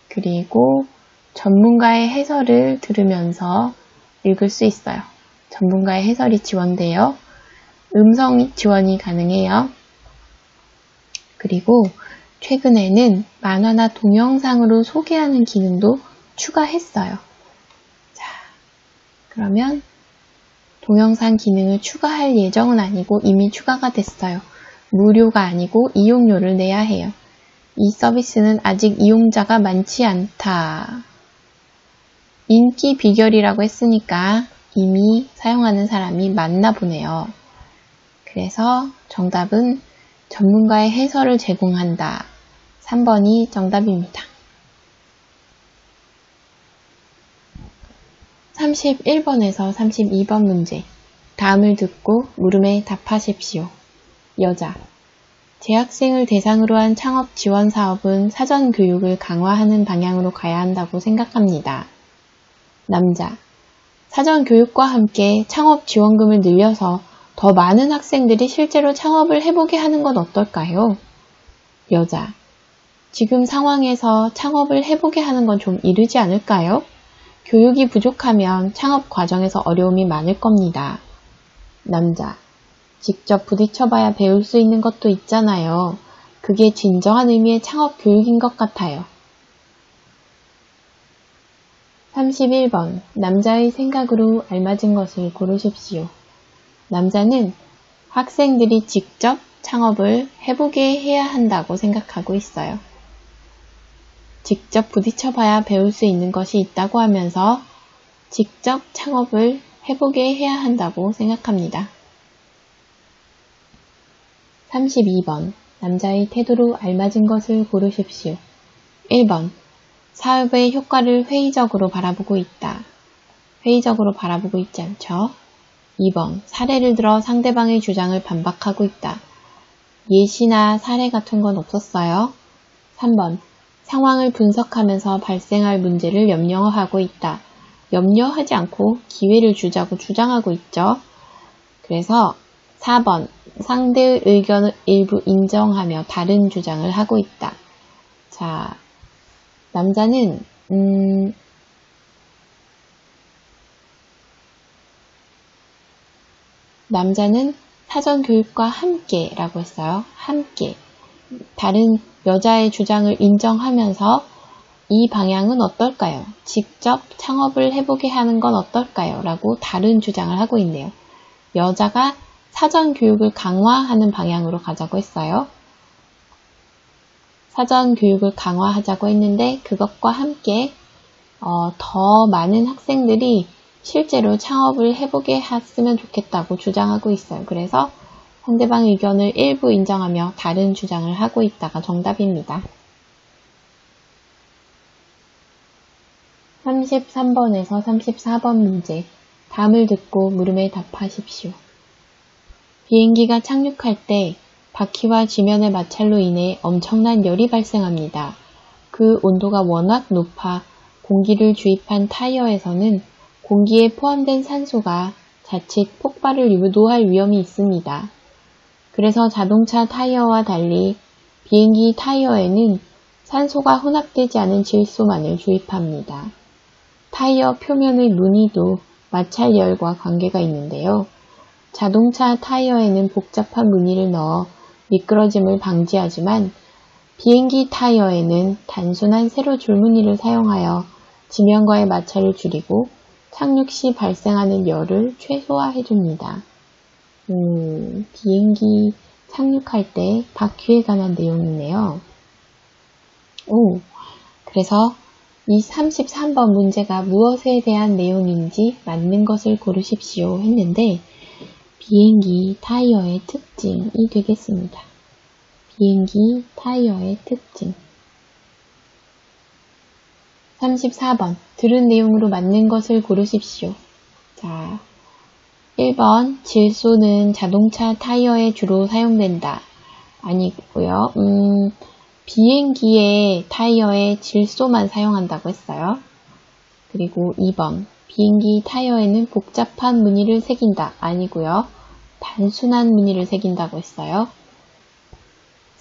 [SPEAKER 1] 그리고 전문가의 해설을 들으면서 읽을 수 있어요. 전문가의 해설이 지원돼요. 음성 지원이 가능해요. 그리고 최근에는 만화나 동영상으로 소개하는 기능도 추가했어요. 자, 그러면 동영상 기능을 추가할 예정은 아니고 이미 추가가 됐어요. 무료가 아니고 이용료를 내야 해요. 이 서비스는 아직 이용자가 많지 않다. 인기 비결이라고 했으니까 이미 사용하는 사람이 많나 보네요. 그래서 정답은 전문가의 해설을 제공한다. 3번이 정답입니다. 31번에서 32번 문제. 다음을 듣고 물음에 답하십시오. 여자, 재학생을 대상으로 한 창업 지원 사업은 사전 교육을 강화하는 방향으로 가야 한다고 생각합니다. 남자, 사전 교육과 함께 창업 지원금을 늘려서 더 많은 학생들이 실제로 창업을 해보게 하는 건 어떨까요? 여자, 지금 상황에서 창업을 해보게 하는 건 좀 이르지 않을까요? 교육이 부족하면 창업 과정에서 어려움이 많을 겁니다. 남자, 직접 부딪혀봐야 배울 수 있는 것도 있잖아요. 그게 진정한 의미의 창업 교육인 것 같아요. 31번. 남자의 생각으로 알맞은 것을 고르십시오. 남자는 학생들이 직접 창업을 해보게 해야 한다고 생각하고 있어요. 직접 부딪혀봐야 배울 수 있는 것이 있다고 하면서 직접 창업을 해보게 해야 한다고 생각합니다. 32번. 남자의 태도로 알맞은 것을 고르십시오. 1번. 사업의 효과를 회의적으로 바라보고 있다. 회의적으로 바라보고 있지 않죠? 2번. 사례를 들어 상대방의 주장을 반박하고 있다. 예시나 사례 같은 건 없었어요? 3번. 상황을 분석하면서 발생할 문제를 염려하고 있다. 염려하지 않고 기회를 주자고 주장하고 있죠. 그래서 4번. 상대의 의견을 일부 인정하며 다른 주장을 하고 있다. 자, 남자는 사전 교육과 함께 라고 했어요. 함께. 다른 여자의 주장을 인정하면서 이 방향은 어떨까요? 직접 창업을 해보게 하는 건 어떨까요? 라고 다른 주장을 하고 있네요. 여자가 사전 교육을 강화하는 방향으로 가자고 했어요. 사전 교육을 강화하자고 했는데 그것과 함께 더 많은 학생들이 실제로 창업을 해보게 했으면 좋겠다고 주장하고 있어요. 그래서 상대방의 의견을 일부 인정하며 다른 주장을 하고 있다가 정답입니다. 33번에서 34번 문제. 다음을 듣고 물음에 답하십시오. 비행기가 착륙할 때 바퀴와 지면의 마찰로 인해 엄청난 열이 발생합니다. 그 온도가 워낙 높아 공기를 주입한 타이어에서는 공기에 포함된 산소가 자칫 폭발을 유도할 위험이 있습니다. 그래서 자동차 타이어와 달리 비행기 타이어에는 산소가 혼합되지 않은 질소만을 주입합니다. 타이어 표면의 무늬도 마찰열과 관계가 있는데요. 자동차 타이어에는 복잡한 무늬를 넣어 미끄러짐을 방지하지만 비행기 타이어에는 단순한 세로 줄무늬를 사용하여 지면과의 마찰을 줄이고 착륙 시 발생하는 열을 최소화해줍니다. 비행기 착륙할 때 바퀴에 관한 내용이네요. 그래서 이 33번 문제가 무엇에 대한 내용인지 맞는 것을 고르십시오 했는데 비행기 타이어의 특징이 되겠습니다. 비행기 타이어의 특징. 34번. 들은 내용으로 맞는 것을 고르십시오. 자, 1번. 질소는 자동차 타이어에 주로 사용된다. 아니고요. 비행기의 타이어에 질소만 사용한다고 했어요. 그리고 2번. 비행기 타이어에는 복잡한 무늬를 새긴다. 아니고요. 단순한 무늬를 새긴다고 했어요.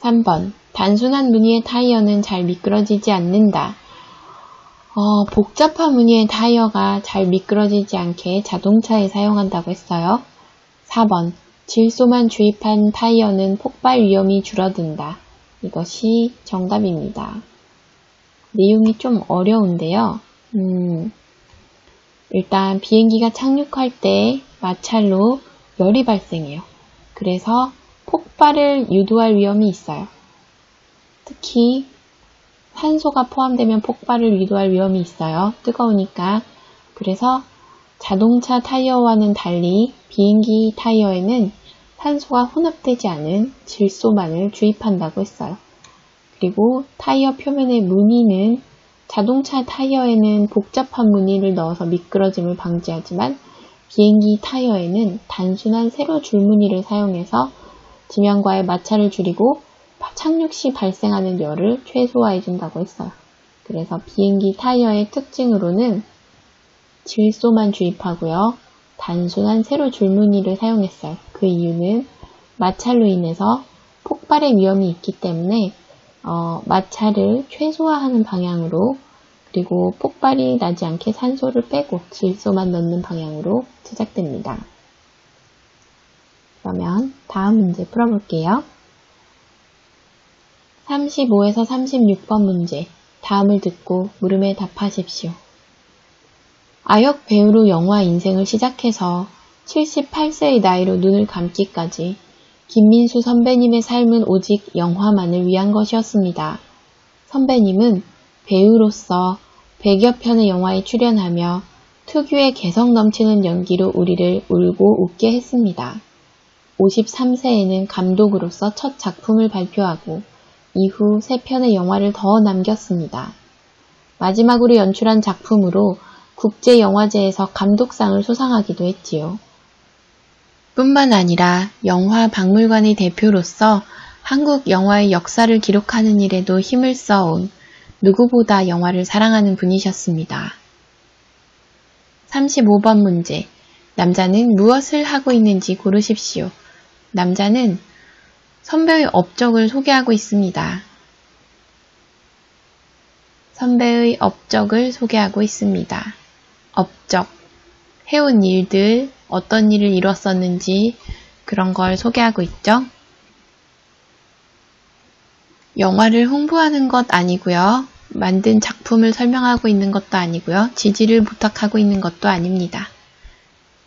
[SPEAKER 1] 3번. 단순한 무늬의 타이어는 잘 미끄러지지 않는다. 복잡한 무늬의 타이어가 잘 미끄러지지 않게 자동차에 사용한다고 했어요. 4번. 질소만 주입한 타이어는 폭발 위험이 줄어든다. 이것이 정답입니다. 내용이 좀 어려운데요. 일단 비행기가 착륙할 때 마찰로 열이 발생해요. 그래서 폭발을 유도할 위험이 있어요. 특히 산소가 포함되면 폭발을 유도할 위험이 있어요. 뜨거우니까. 그래서 자동차 타이어와는 달리 비행기 타이어에는 산소가 혼합되지 않은 질소만을 주입한다고 했어요. 그리고 타이어 표면의 무늬는 자동차 타이어에는 복잡한 무늬를 넣어서 미끄러짐을 방지하지만 비행기 타이어에는 단순한 세로 줄무늬를 사용해서 지면과의 마찰을 줄이고 착륙 시 발생하는 열을 최소화해준다고 했어요. 그래서 비행기 타이어의 특징으로는 질소만 주입하고요. 단순한 세로 줄무늬를 사용했어요. 그 이유는 마찰로 인해서 폭발의 위험이 있기 때문에 마찰을 최소화하는 방향으로 그리고 폭발이 나지 않게 산소를 빼고 질소만 넣는 방향으로 제작됩니다. 그러면 다음 문제 풀어볼게요. 35에서 36번 문제. 다음을 듣고 물음에 답하십시오. 아역 배우로 영화 인생을 시작해서 78세의 나이로 눈을 감기까지 김민수 선배님의 삶은 오직 영화만을 위한 것이었습니다. 선배님은 배우로서 100여 편의 영화에 출연하며 특유의 개성 넘치는 연기로 우리를 울고 웃게 했습니다. 53세에는 감독으로서 첫 작품을 발표하고 이후 3편의 영화를 더 남겼습니다. 마지막으로 연출한 작품으로 국제영화제에서 감독상을 수상하기도 했지요. 뿐만 아니라 영화박물관의 대표로서 한국 영화의 역사를 기록하는 일에도 힘을 써온 누구보다 영화를 사랑하는 분이셨습니다. 35번 문제. 남자는 무엇을 하고 있는지 고르십시오. 남자는 선배의 업적을 소개하고 있습니다. 선배의 업적을 소개하고 있습니다. 업적, 해온 일들, 어떤 일을 이뤘었는지 그런 걸 소개하고 있죠. 영화를 홍보하는 것 아니고요. 만든 작품을 설명하고 있는 것도 아니고요. 지지를 부탁하고 있는 것도 아닙니다.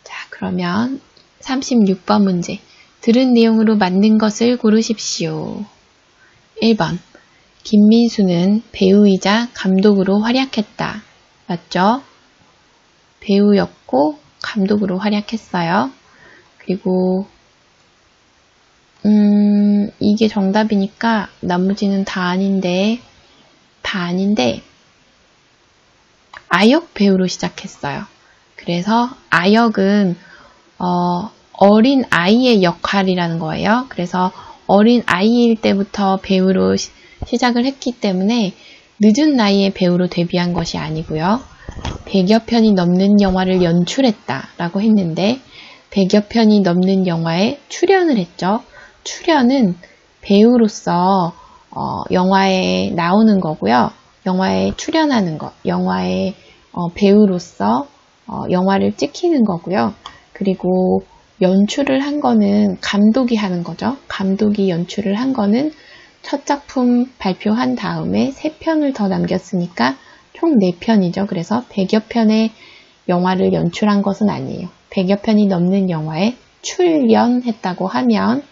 [SPEAKER 1] 자, 그러면 36번 문제. 들은 내용으로 맞는 것을 고르십시오. 1번. 김민수는 배우이자 감독으로 활약했다. 맞죠? 배우였고 감독으로 활약했어요. 그리고 이게 정답이니까 나머지는 다 아닌데 아역 배우로 시작했어요. 그래서 아역은 어린 아이의 역할이라는 거예요. 그래서 어린 아이일 때부터 배우로 시작을 했기 때문에 늦은 나이에 배우로 데뷔한 것이 아니고요. 100여 편이 넘는 영화를 연출했다라고 했는데 100여 편이 넘는 영화에 출연을 했죠. 출연은 배우로서 영화에 나오는 거고요. 영화에 출연하는 것, 영화의 배우로서 영화를 찍히는 거고요. 그리고 연출을 한 거는 감독이 하는 거죠. 감독이 연출을 한 거는 첫 작품 발표한 다음에 3편을 더 남겼으니까 총 4편이죠. 그래서 100여 편의 영화를 연출한 것은 아니에요. 100여 편이 넘는 영화에 출연했다고 하면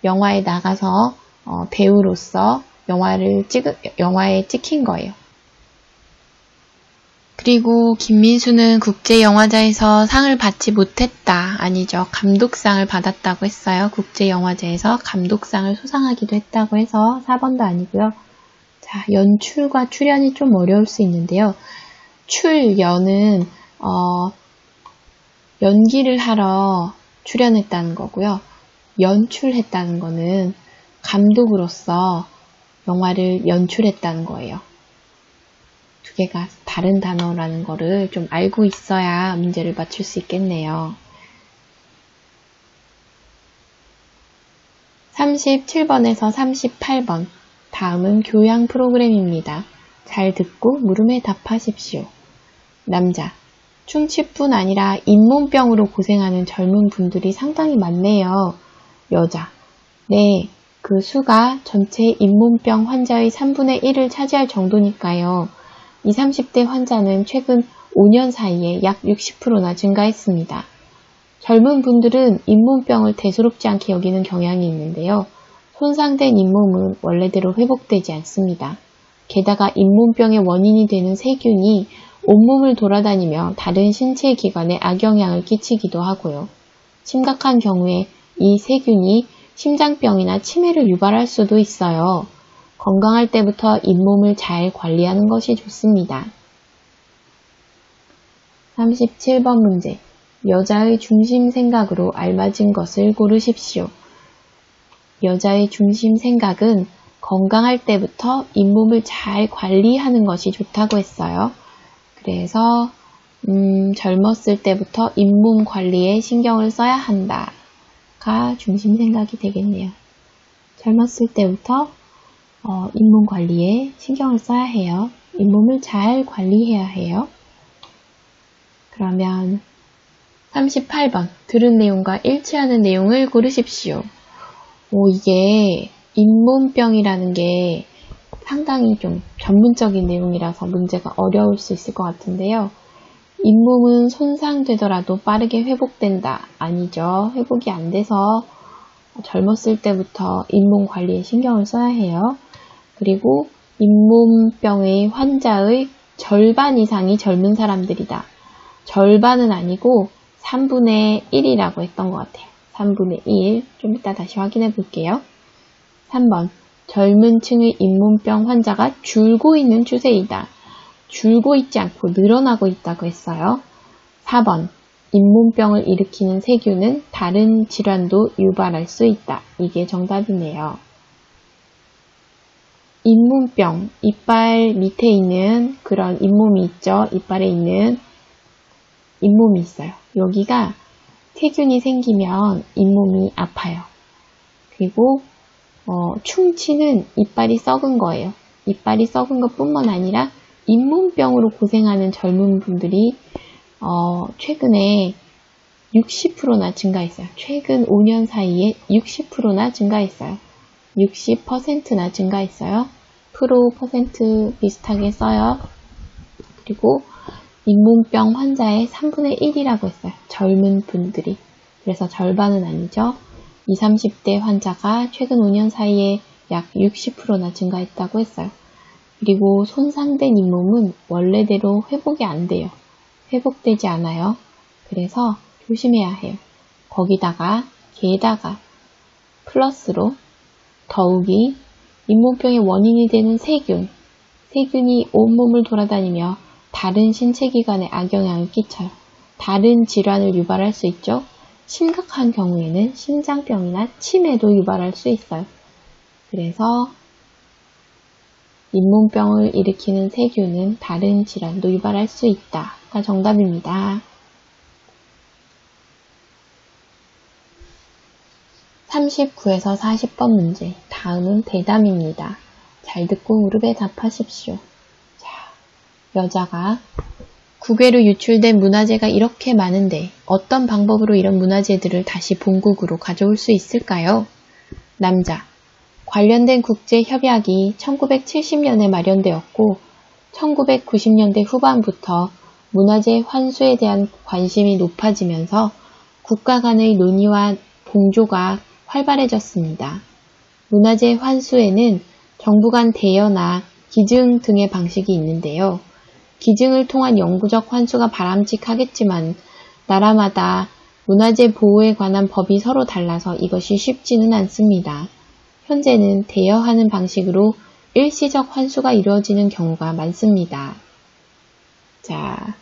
[SPEAKER 1] 영화에 나가서 배우로서 영화에 찍힌 거예요. 그리고 김민수는 국제영화제에서 상을 받지 못했다. 아니죠. 감독상을 받았다고 했어요. 국제영화제에서 감독상을 수상하기도 했다고 해서 4번도 아니고요. 자, 연출과 출연이 좀 어려울 수 있는데요. 출연은 연기를 하러 출연했다는 거고요. 연출했다는 거는 감독으로서 영화를 연출했다는 거예요. 두 개가 다른 단어라는 거를 좀 알고 있어야 문제를 맞출 수 있겠네요. 37번에서 38번. 다음은 교양 프로그램입니다. 잘 듣고 물음에 답하십시오. 남자. 충치뿐 아니라 잇몸병으로 고생하는 젊은 분들이 상당히 많네요. 여자. 네, 그 수가 전체 잇몸병 환자의 3분의 1을 차지할 정도니까요. 20, 30대 환자는 최근 5년 사이에 약 60%나 증가했습니다. 젊은 분들은 잇몸병을 대수롭지 않게 여기는 경향이 있는데요. 손상된 잇몸은 원래대로 회복되지 않습니다. 게다가 잇몸병의 원인이 되는 세균이 온몸을 돌아다니며 다른 신체 기관에 악영향을 끼치기도 하고요. 심각한 경우에 이 세균이 심장병이나 치매를 유발할 수도 있어요. 건강할 때부터 잇몸을 잘 관리하는 것이 좋습니다. 37번 문제. 여자의 중심 생각으로 알맞은 것을 고르십시오. 여자의 중심 생각은 건강할 때부터 잇몸을 잘 관리하는 것이 좋다고 했어요. 그래서 젊었을 때부터 잇몸 관리에 신경을 써야 한다가 중심 생각이 되겠네요. 젊었을 때부터 잇몸 관리에 신경을 써야 해요. 잇몸을 잘 관리해야 해요. 그러면 38번 들은 내용과 일치하는 내용을 고르십시오. 이게 잇몸병이라는 게 상당히 좀 전문적인 내용이라서 문제가 어려울 수 있을 것 같은데요. 잇몸은 손상되더라도 빠르게 회복된다. 아니죠. 회복이 안 돼서 젊었을 때부터 잇몸 관리에 신경을 써야 해요. 그리고 잇몸병의 환자의 절반 이상이 젊은 사람들이다. 절반은 아니고 3분의 1이라고 했던 것 같아요. 3분의 1. 좀 이따 다시 확인해 볼게요. 3번. 젊은 층의 잇몸병 환자가 줄고 있는 추세이다. 줄고 있지 않고 늘어나고 있다고 했어요. 4번. 잇몸병을 일으키는 세균은 다른 질환도 유발할 수 있다. 이게 정답이네요. 잇몸병, 이빨 밑에 있는 그런 잇몸이 있죠. 이빨에 있는 잇몸이 있어요. 여기가 세균이 생기면 잇몸이 아파요. 그리고 충치는 이빨이 썩은 거예요. 이빨이 썩은 것뿐만 아니라 잇몸병으로 고생하는 젊은 분들이 최근에 60%나 증가했어요. 최근 5년 사이에 60%나 증가했어요. 60%나 증가했어요. %, 비슷하게 써요. 그리고 잇몸병 환자의 3분의 1이라고 했어요. 젊은 분들이. 그래서 절반은 아니죠. 20, 30대 환자가 최근 5년 사이에 약 60%나 증가했다고 했어요. 그리고 손상된 잇몸은 원래대로 회복이 안 돼요. 회복되지 않아요. 그래서 조심해야 해요. 게다가 플러스로 더욱이 잇몸병의 원인이 되는 세균이 온몸을 돌아다니며 다른 신체 기관에 악영향을 끼쳐요. 다른 질환을 유발할 수 있죠. 심각한 경우에는 심장병이나 치매도 유발할 수 있어요. 그래서 잇몸병을 일으키는 세균은 다른 질환도 유발할 수 있다가 정답입니다. 39에서 40번 문제. 다음은 대담입니다. 잘 듣고 무릎에 답하십시오. 자, 여자가 국외로 유출된 문화재가 이렇게 많은데 어떤 방법으로 이런 문화재들을 다시 본국으로 가져올 수 있을까요? 남자. 관련된 국제협약이 1970년에 마련되었고 1990년대 후반부터 문화재 환수에 대한 관심이 높아지면서 국가 간의 논의와 공조가 활발해졌습니다. 문화재 환수에는 정부 간 대여나 기증 등의 방식이 있는데요. 기증을 통한 영구적 환수가 바람직하겠지만 나라마다 문화재 보호에 관한 법이 서로 달라서 이것이 쉽지는 않습니다. 현재는 대여하는 방식으로 일시적 환수가 이루어지는 경우가 많습니다. 자,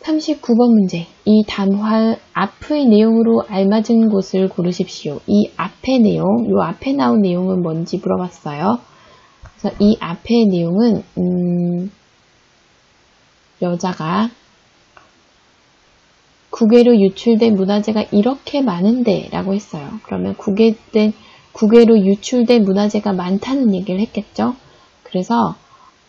[SPEAKER 1] 39번 문제. 이 담화 앞의 내용으로 알맞은 곳을 고르십시오. 이 앞의 내용, 요 앞에 나온 내용은 뭔지 물어봤어요. 그래서 이 앞의 내용은 여자가 국외로 유출된 문화재가 이렇게 많은데 라고 했어요. 그러면 국외로 유출된 문화재가 많다는 얘기를 했겠죠. 그래서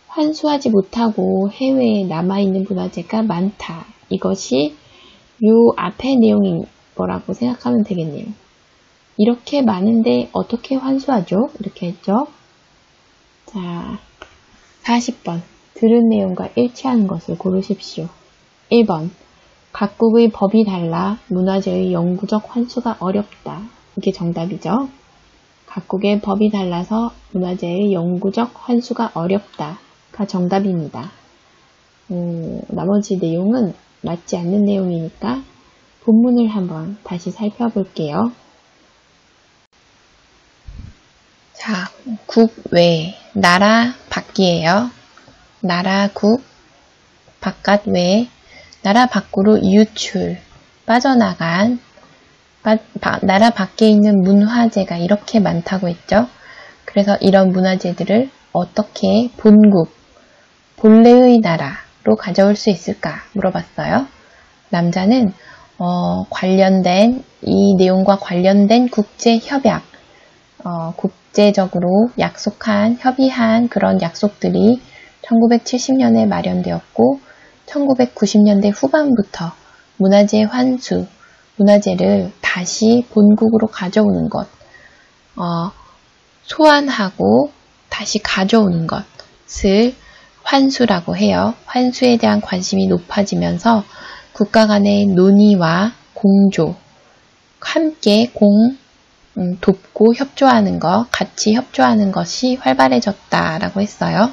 [SPEAKER 1] 환수하지 못하고 해외에 남아있는 문화재가 많다. 이것이 요 앞의 내용인 거라고 생각하면 되겠네요. 이렇게 많은데 어떻게 환수하죠? 이렇게 했죠. 자, 40번. 들은 내용과 일치하는 것을 고르십시오. 1번. 각국의 법이 달라 문화재의 영구적 환수가 어렵다. 이게 정답이죠. 각국의 법이 달라서 문화재의 영구적 환수가 어렵다가 정답입니다. 나머지 내용은 맞지 않는 내용이니까 본문을 한번 다시 살펴볼게요. 자, 국외, 나라 밖이에요. 나라 국, 바깥 외, 나라 밖으로 유출, 빠져나간 나라 밖에 있는 문화재가 이렇게 많다고 했죠. 그래서 이런 문화재들을 어떻게 본래의 나라로 가져올 수 있을까 물어봤어요. 남자는 이 내용과 관련된 국제협약, 국제적으로 협의한 그런 약속들이 1970년에 마련되었고 1990년대 후반부터 문화재 환수, 문화재를 다시 본국으로 가져오는 것, 소환하고 다시 가져오는 것을 환수라고 해요. 환수에 대한 관심이 높아지면서 국가 간의 논의와 공조, 함께 돕고 협조하는 것, 같이 협조하는 것이 활발해졌다라고 했어요.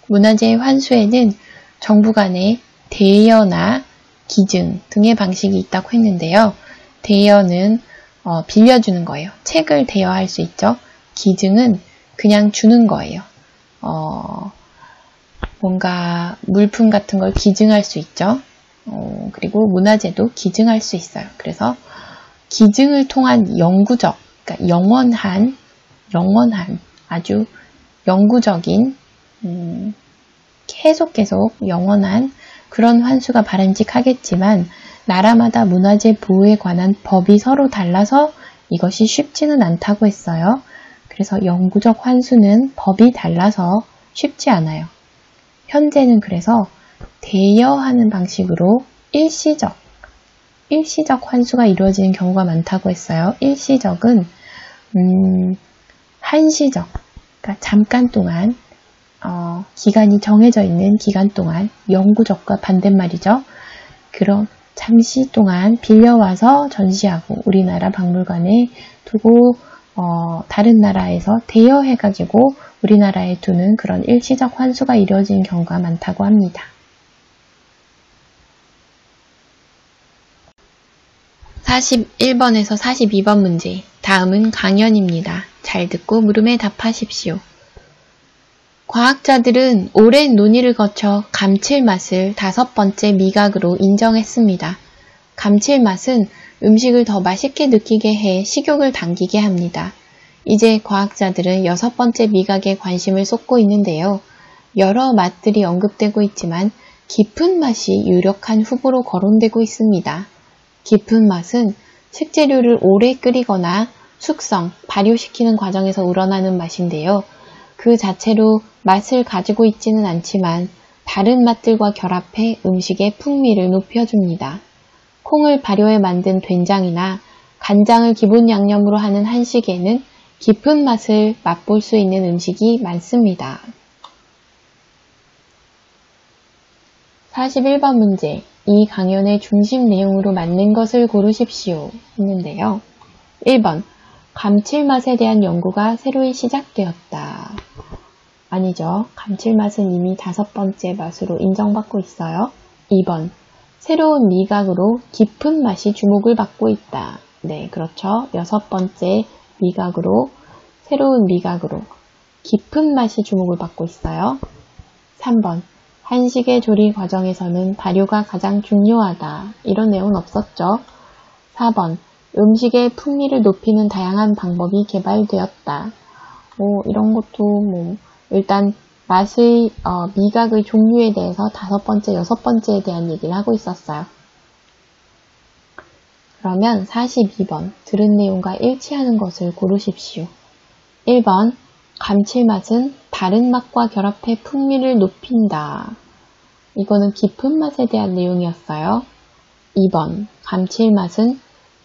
[SPEAKER 1] 문화재 환수에는 정부 간의 대여나 기증 등의 방식이 있다고 했는데요. 대여는 빌려주는 거예요. 책을 대여할 수 있죠. 기증은 그냥 주는 거예요. 뭔가 물품 같은 걸 기증할 수 있죠. 그리고 문화재도 기증할 수 있어요. 그래서 기증을 통한 영구적, 그러니까 영원한 아주 영구적인 계속 영원한 그런 환수가 바람직하겠지만 나라마다 문화재 보호에 관한 법이 서로 달라서 이것이 쉽지는 않다고 했어요. 그래서 영구적 환수는 법이 달라서 쉽지 않아요. 현재는 그래서 대여하는 방식으로 일시적 환수가 이루어지는 경우가 많다고 했어요. 일시적은 한시적, 그러니까 잠깐 동안 기간이 정해져 있는 기간 동안 영구적과 반대말이죠. 그런 잠시 동안 빌려와서 전시하고 우리나라 박물관에 두고 다른 나라에서 대여해가지고 우리나라에 두는 그런 일시적 환수가 이루어지는 경우가 많다고 합니다. 41번에서 42번 문제. 다음은 강연입니다. 잘 듣고 물음에 답하십시오. 과학자들은 오랜 논의를 거쳐 감칠맛을 5번째 미각으로 인정했습니다. 감칠맛은 음식을 더 맛있게 느끼게 해 식욕을 당기게 합니다. 이제 과학자들은 6번째 미각에 관심을 쏟고 있는데요. 여러 맛들이 언급되고 있지만 깊은 맛이 유력한 후보로 거론되고 있습니다. 깊은 맛은 식재료를 오래 끓이거나 숙성, 발효시키는 과정에서 우러나는 맛인데요. 그 자체로 맛을 가지고 있지는 않지만 다른 맛들과 결합해 음식의 풍미를 높여줍니다. 콩을 발효해 만든 된장이나 간장을 기본 양념으로 하는 한식에는 깊은 맛을 맛볼 수 있는 음식이 많습니다. 41번 문제. 이 강연의 중심 내용으로 맞는 것을 고르십시오. 했는데요. 1번. 감칠맛에 대한 연구가 새로이 시작되었다. 아니죠. 감칠맛은 이미 5번째 맛으로 인정받고 있어요. 2번. 새로운 미각으로 깊은 맛이 주목을 받고 있다. 네, 그렇죠. 6번째 미각으로, 새로운 미각으로 깊은 맛이 주목을 받고 있어요. 3번. 한식의 조리 과정에서는 발효가 가장 중요하다. 이런 내용은 없었죠. 4번. 음식의 풍미를 높이는 다양한 방법이 개발되었다. 이런 것도 일단 맛의 미각의 종류에 대해서 5번째, 6번째에 대한 얘기를 하고 있었어요. 그러면 42번 들은 내용과 일치하는 것을 고르십시오. 1번 감칠맛은 다른 맛과 결합해 풍미를 높인다. 이거는 깊은 맛에 대한 내용이었어요. 2번 감칠맛은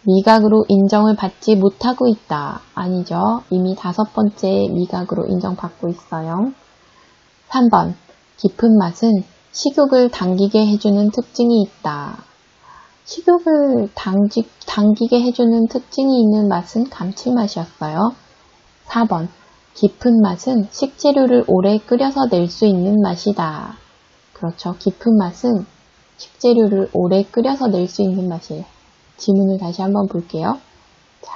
[SPEAKER 1] 미각으로 인정을 받지 못하고 있다. 아니죠. 이미 5번째 미각으로 인정받고 있어요. 3번 깊은 맛은 식욕을 당기게 해주는 특징이 있다. 식욕을 당기게 해주는 특징이 있는 맛은 감칠맛이었어요. 4번 깊은 맛은 식재료를 오래 끓여서 낼 수 있는 맛이다. 그렇죠. 깊은 맛은 식재료를 오래 끓여서 낼 수 있는 맛이에요. 지문을 다시 한번 볼게요. 자,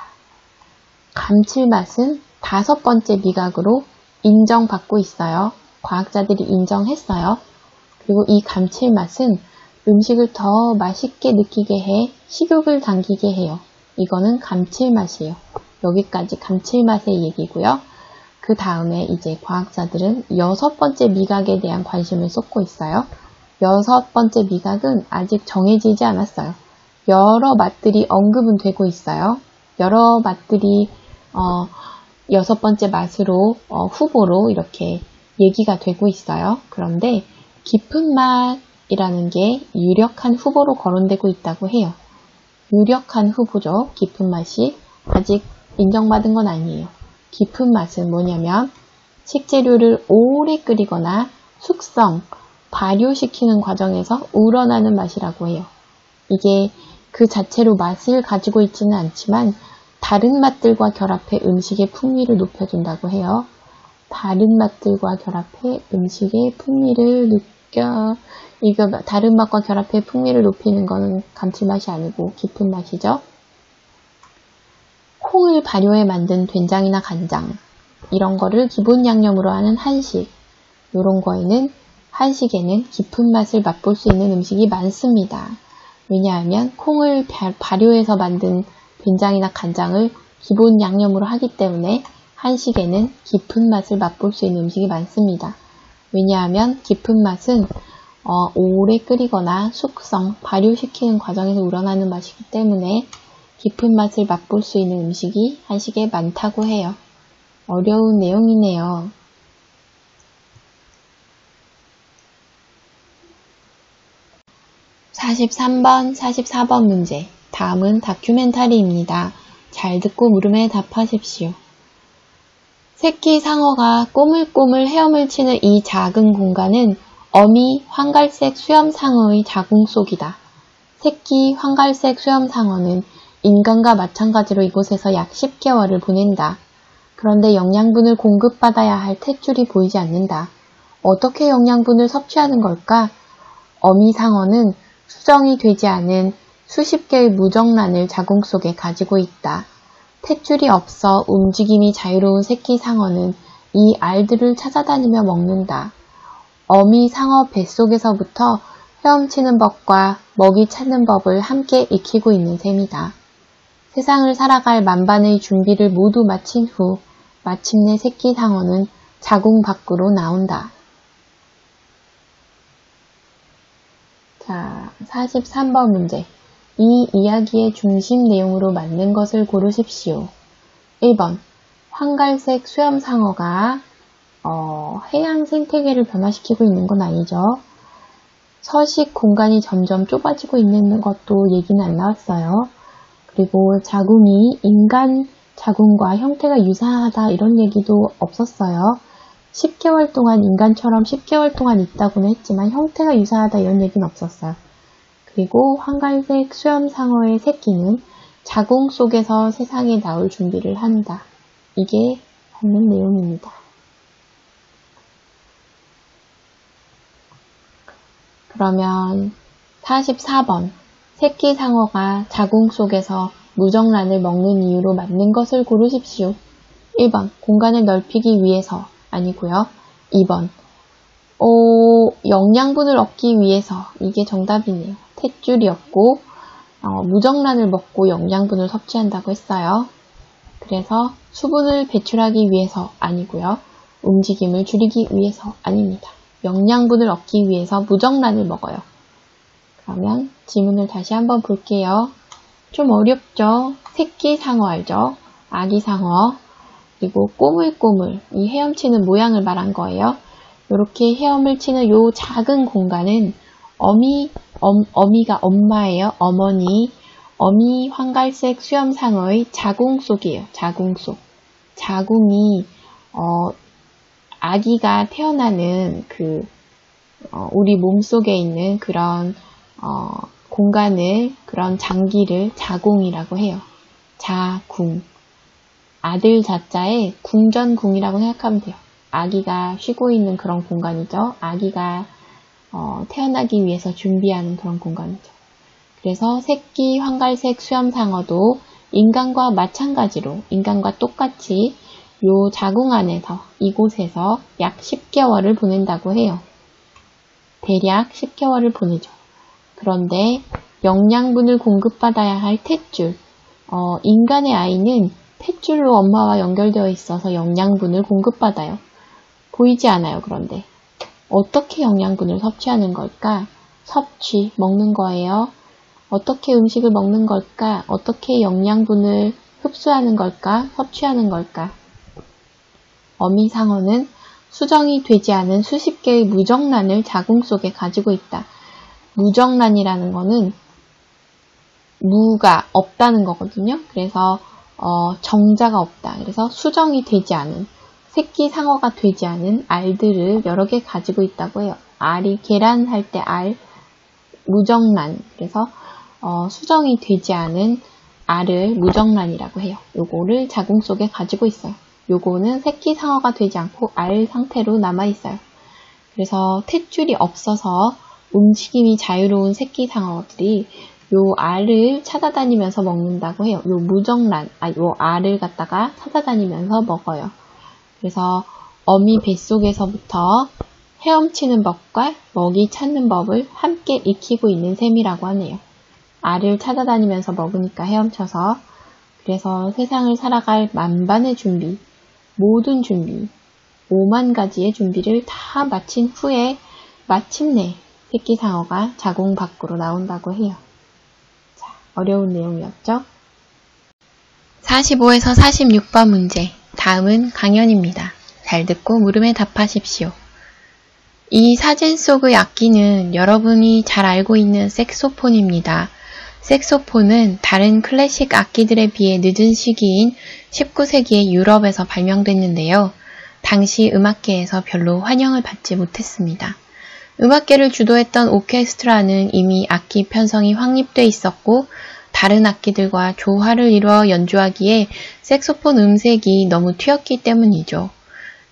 [SPEAKER 1] 감칠맛은 5번째 미각으로 인정받고 있어요. 과학자들이 인정했어요. 그리고 이 감칠맛은 음식을 더 맛있게 느끼게 해 식욕을 당기게 해요. 이거는 감칠맛이에요. 여기까지 감칠맛의 얘기고요. 그 다음에 이제 과학자들은 6번째 미각에 대한 관심을 쏟고 있어요. 6번째 미각은 아직 정해지지 않았어요. 여러 맛들이 언급은 되고 있어요. 여러 맛들이 6번째 맛으로 후보로 이렇게 얘기가 되고 있어요. 그런데 깊은 맛이라는 게 유력한 후보로 거론되고 있다고 해요. 유력한 후보죠. 깊은 맛이 아직 인정받은 건 아니에요. 깊은 맛은 뭐냐면 식재료를 오래 끓이거나 숙성, 발효시키는 과정에서 우러나는 맛이라고 해요. 이게 그 자체로 맛을 가지고 있지는 않지만 다른 맛들과 결합해 음식의 풍미를 높여준다고 해요. 다른 맛들과 결합해 음식의 풍미를 다른 맛과 결합해 풍미를 높이는 거는 감칠맛이 아니고 깊은 맛이죠. 콩을 발효해 만든 된장이나 간장, 이런 거를 기본 양념으로 하는 한식, 이런 거에는 한식에는 깊은 맛을 맛볼 수 있는 음식이 많습니다. 왜냐하면 콩을 발효해서 만든 된장이나 간장을 기본 양념으로 하기 때문에 한식에는 깊은 맛을 맛볼 수 있는 음식이 많습니다. 왜냐하면 깊은 맛은 오래 끓이거나 숙성, 발효시키는 과정에서 우러나는 맛이기 때문에 깊은 맛을 맛볼 수 있는 음식이 한식에 많다고 해요. 어려운 내용이네요. (43번) 44번 문제. 다음은 다큐멘터리입니다. 잘 듣고 물음에 답하십시오. 새끼 상어가 꼬물꼬물 헤엄을 치는 이 작은 공간은 어미 황갈색 수염상어의 자궁 속이다. 새끼 황갈색 수염상어는 인간과 마찬가지로 이곳에서 약 10개월을 보낸다. 그런데 영양분을 공급받아야 할 탯줄이 보이지 않는다. 어떻게 영양분을 섭취하는 걸까? 어미 상어는 수정이 되지 않은 수십 개의 무정란을 자궁 속에 가지고 있다. 탯줄이 없어 움직임이 자유로운 새끼 상어는 이 알들을 찾아다니며 먹는다. 어미 상어 뱃속에서부터 헤엄치는 법과 먹이 찾는 법을 함께 익히고 있는 셈이다. 세상을 살아갈 만반의 준비를 모두 마친 후 마침내 새끼 상어는 자궁 밖으로 나온다. 자, 43번 문제. 이 이야기의 중심 내용으로 맞는 것을 고르십시오. 1번. 황갈색 수염상어가 해양 생태계를 변화시키고 있는 건 아니죠. 서식 공간이 점점 좁아지고 있는 것도 얘기는 안 나왔어요. 그리고 자궁이 인간 자궁과 형태가 유사하다 이런 얘기도 없었어요. 10개월 동안 인간처럼 10개월 동안 있다고는 했지만 형태가 유사하다 이런 얘기는 없었어요. 그리고 황갈색 수염상어의 새끼는 자궁 속에서 세상에 나올 준비를 한다. 이게 맞는 내용입니다. 그러면 44번. 새끼 상어가 자궁 속에서 무정란을 먹는 이유로 맞는 것을 고르십시오. 1번. 공간을 넓히기 위해서 아니고요. 2번. 영양분을 얻기 위해서. 이게 정답이네요. 탯줄이었고 무정란을 먹고 영양분을 섭취한다고 했어요. 그래서 수분을 배출하기 위해서 아니고요. 움직임을 줄이기 위해서 아닙니다. 영양분을 얻기 위해서 무정란을 먹어요. 그러면 지문을 다시 한번 볼게요. 좀 어렵죠? 새끼 상어 알죠? 아기 상어. 그리고 꼬물꼬물, 이 헤엄치는 모양을 말한 거예요. 이렇게 헤엄을 치는 요 작은 공간은 어미가 엄마예요. 어머니. 어미 황갈색 수염상어의 자궁 속이에요. 자궁 속. 자궁이 아기가 태어나는 우리 몸속에 있는 그런 공간을, 그런 장기를 자궁이라고 해요. 자궁. 아들 자자에 궁전궁이라고 생각하면 돼요. 아기가 쉬고 있는 그런 공간이죠. 아기가 태어나기 위해서 준비하는 그런 공간이죠. 그래서 새끼 황갈색 수염상어도 인간과 마찬가지로, 인간과 똑같이 요 자궁 안에서, 이곳에서 약 10개월을 보낸다고 해요. 대략 10개월을 보내죠. 그런데 영양분을 공급받아야 할 탯줄, 인간의 아이는 탯줄로 엄마와 연결되어 있어서 영양분을 공급받아요. 보이지 않아요. 그런데 어떻게 영양분을 섭취하는 걸까? 섭취, 먹는 거예요. 어떻게 음식을 먹는 걸까? 어떻게 영양분을 흡수하는 걸까? 섭취하는 걸까? 어미 상어는 수정이 되지 않은 수십 개의 무정란을 자궁 속에 가지고 있다. 무정란이라는 거는 무가 없다는 거거든요. 그래서 정자가 없다. 그래서 수정이 되지 않은, 새끼 상어가 되지 않은 알들을 여러 개 가지고 있다고 해요. 알이 계란할 때 알, 무정란. 그래서 수정이 되지 않은 알을 무정란이라고 해요. 요거를 자궁 속에 가지고 있어요. 요거는 새끼 상어가 되지 않고 알 상태로 남아있어요. 그래서 탯줄이 없어서 움직임이 자유로운 새끼 상어들이 요 알을 찾아다니면서 먹는다고 해요. 요 무정란, 요 알을 갖다가 찾아다니면서 먹어요. 그래서 어미 뱃속에서부터 헤엄치는 법과 먹이 찾는 법을 함께 익히고 있는 셈이라고 하네요. 알을 찾아다니면서 먹으니까 헤엄쳐서. 그래서 세상을 살아갈 만반의 준비, 모든 준비, 5만 가지의 준비를 다 마친 후에 마침내 새끼상어가 자궁 밖으로 나온다고 해요. 자, 어려운 내용이었죠? 45에서 46번 문제. 다음은 강연입니다. 잘 듣고 물음에 답하십시오. 이 사진 속의 악기는 여러분이 잘 알고 있는 색소폰입니다. 색소폰은 다른 클래식 악기들에 비해 늦은 시기인 19세기에 유럽에서 발명됐는데요. 당시 음악계에서 별로 환영을 받지 못했습니다. 음악계를 주도했던 오케스트라는 이미 악기 편성이 확립돼 있었고 다른 악기들과 조화를 이루어 연주하기에 색소폰 음색이 너무 튀었기 때문이죠.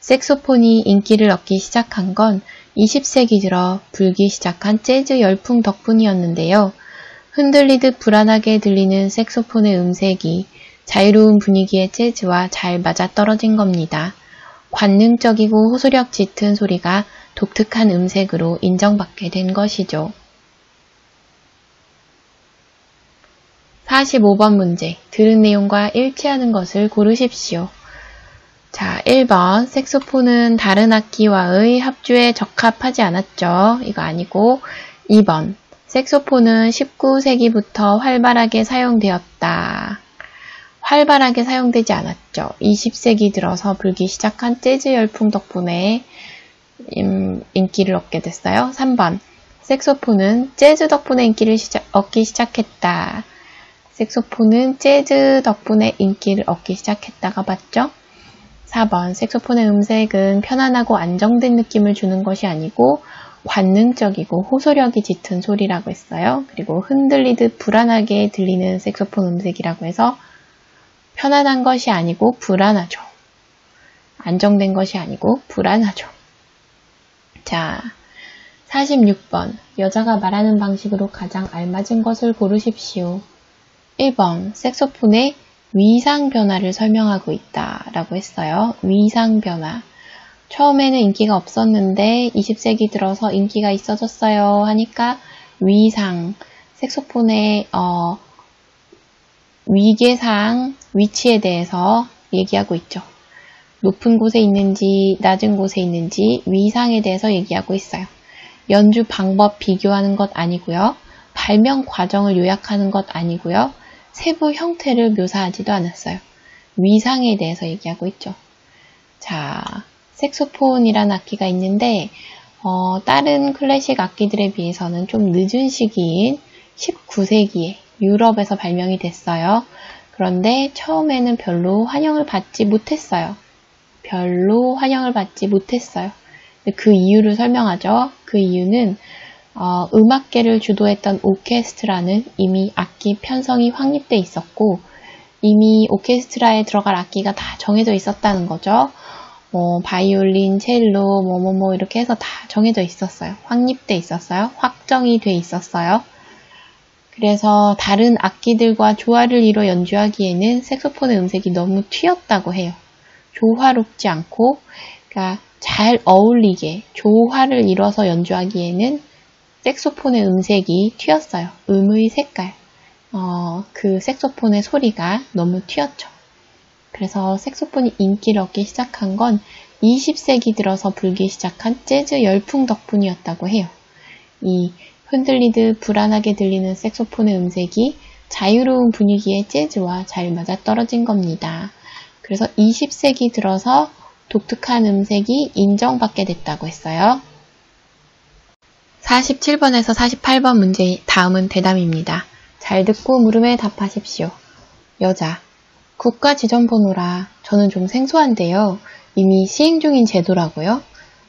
[SPEAKER 1] 색소폰이 인기를 얻기 시작한 건 20세기 들어 불기 시작한 재즈 열풍 덕분이었는데요. 흔들리듯 불안하게 들리는 색소폰의 음색이 자유로운 분위기의 재즈와 잘 맞아떨어진 겁니다. 관능적이고 호소력 짙은 소리가 독특한 음색으로 인정받게 된 것이죠. 45번 문제. 들은 내용과 일치하는 것을 고르십시오. 자, 1번. 색소폰은 다른 악기와의 합주에 적합하지 않았죠. 이거 아니고 2번. 색소폰은 19세기부터 활발하게 사용되었다. 활발하게 사용되지 않았죠. 20세기 들어서 불기 시작한 재즈 열풍 덕분에 인기를 얻게 됐어요. 3번. 색소폰은 재즈 덕분에 인기를 얻기 시작했다. 색소폰은 재즈 덕분에 인기를 얻기 시작했다가 맞죠? 4번. 색소폰의 음색은 편안하고 안정된 느낌을 주는 것이 아니고 관능적이고 호소력이 짙은 소리라고 했어요. 그리고 흔들리듯 불안하게 들리는 색소폰 음색이라고 해서 편안한 것이 아니고 불안하죠. 안정된 것이 아니고 불안하죠. 자, 46번. 여자가 말하는 방식으로 가장 알맞은 것을 고르십시오. 1번. 색소폰의 위상 변화를 설명하고 있다 라고 했어요. 위상 변화. 처음에는 인기가 없었는데 20세기 들어서 인기가 있어졌어요 하니까 위상, 색소폰의 위계상, 위치에 대해서 얘기하고 있죠. 높은 곳에 있는지 낮은 곳에 있는지 위상에 대해서 얘기하고 있어요. 연주 방법 비교하는 것 아니고요. 발명 과정을 요약하는 것 아니고요. 세부 형태를 묘사하지도 않았어요. 위상에 대해서 얘기하고 있죠. 자, 색소폰이라는 악기가 있는데 다른 클래식 악기들에 비해서는 좀 늦은 시기인 19세기에 유럽에서 발명이 됐어요. 그런데 처음에는 별로 환영을 받지 못했어요. 별로 환영을 받지 못했어요. 그 이유를 설명하죠. 그 이유는 음악계를 주도했던 오케스트라는 이미 악기 편성이 확립돼 있었고 이미 오케스트라에 들어갈 악기가 다 정해져 있었다는 거죠. 바이올린, 첼로, 이렇게 해서 다 정해져 있었어요. 확립돼 있었어요. 확정이 돼 있었어요. 그래서 다른 악기들과 조화를 이뤄 연주하기에는 색소폰의 음색이 너무 튀었다고 해요. 조화롭지 않고, 그러니까 잘 어울리게 조화를 이뤄서 연주하기에는 색소폰의 음색이 튀었어요. 음의 색깔. 그 색소폰의 소리가 너무 튀었죠. 그래서 색소폰이 인기를 얻기 시작한 건 20세기 들어서 불기 시작한 재즈 열풍 덕분이었다고 해요. 이 흔들리듯 불안하게 들리는 색소폰의 음색이 자유로운 분위기의 재즈와 잘 맞아떨어진 겁니다. 그래서 20세기 들어서 독특한 음색이 인정받게 됐다고 했어요. 47번에서 48번 문제 다음은 대담입니다. 잘 듣고 물음에 답하십시오. 여자. 국가 지정번호라 저는 좀 생소한데요. 이미 시행 중인 제도라고요?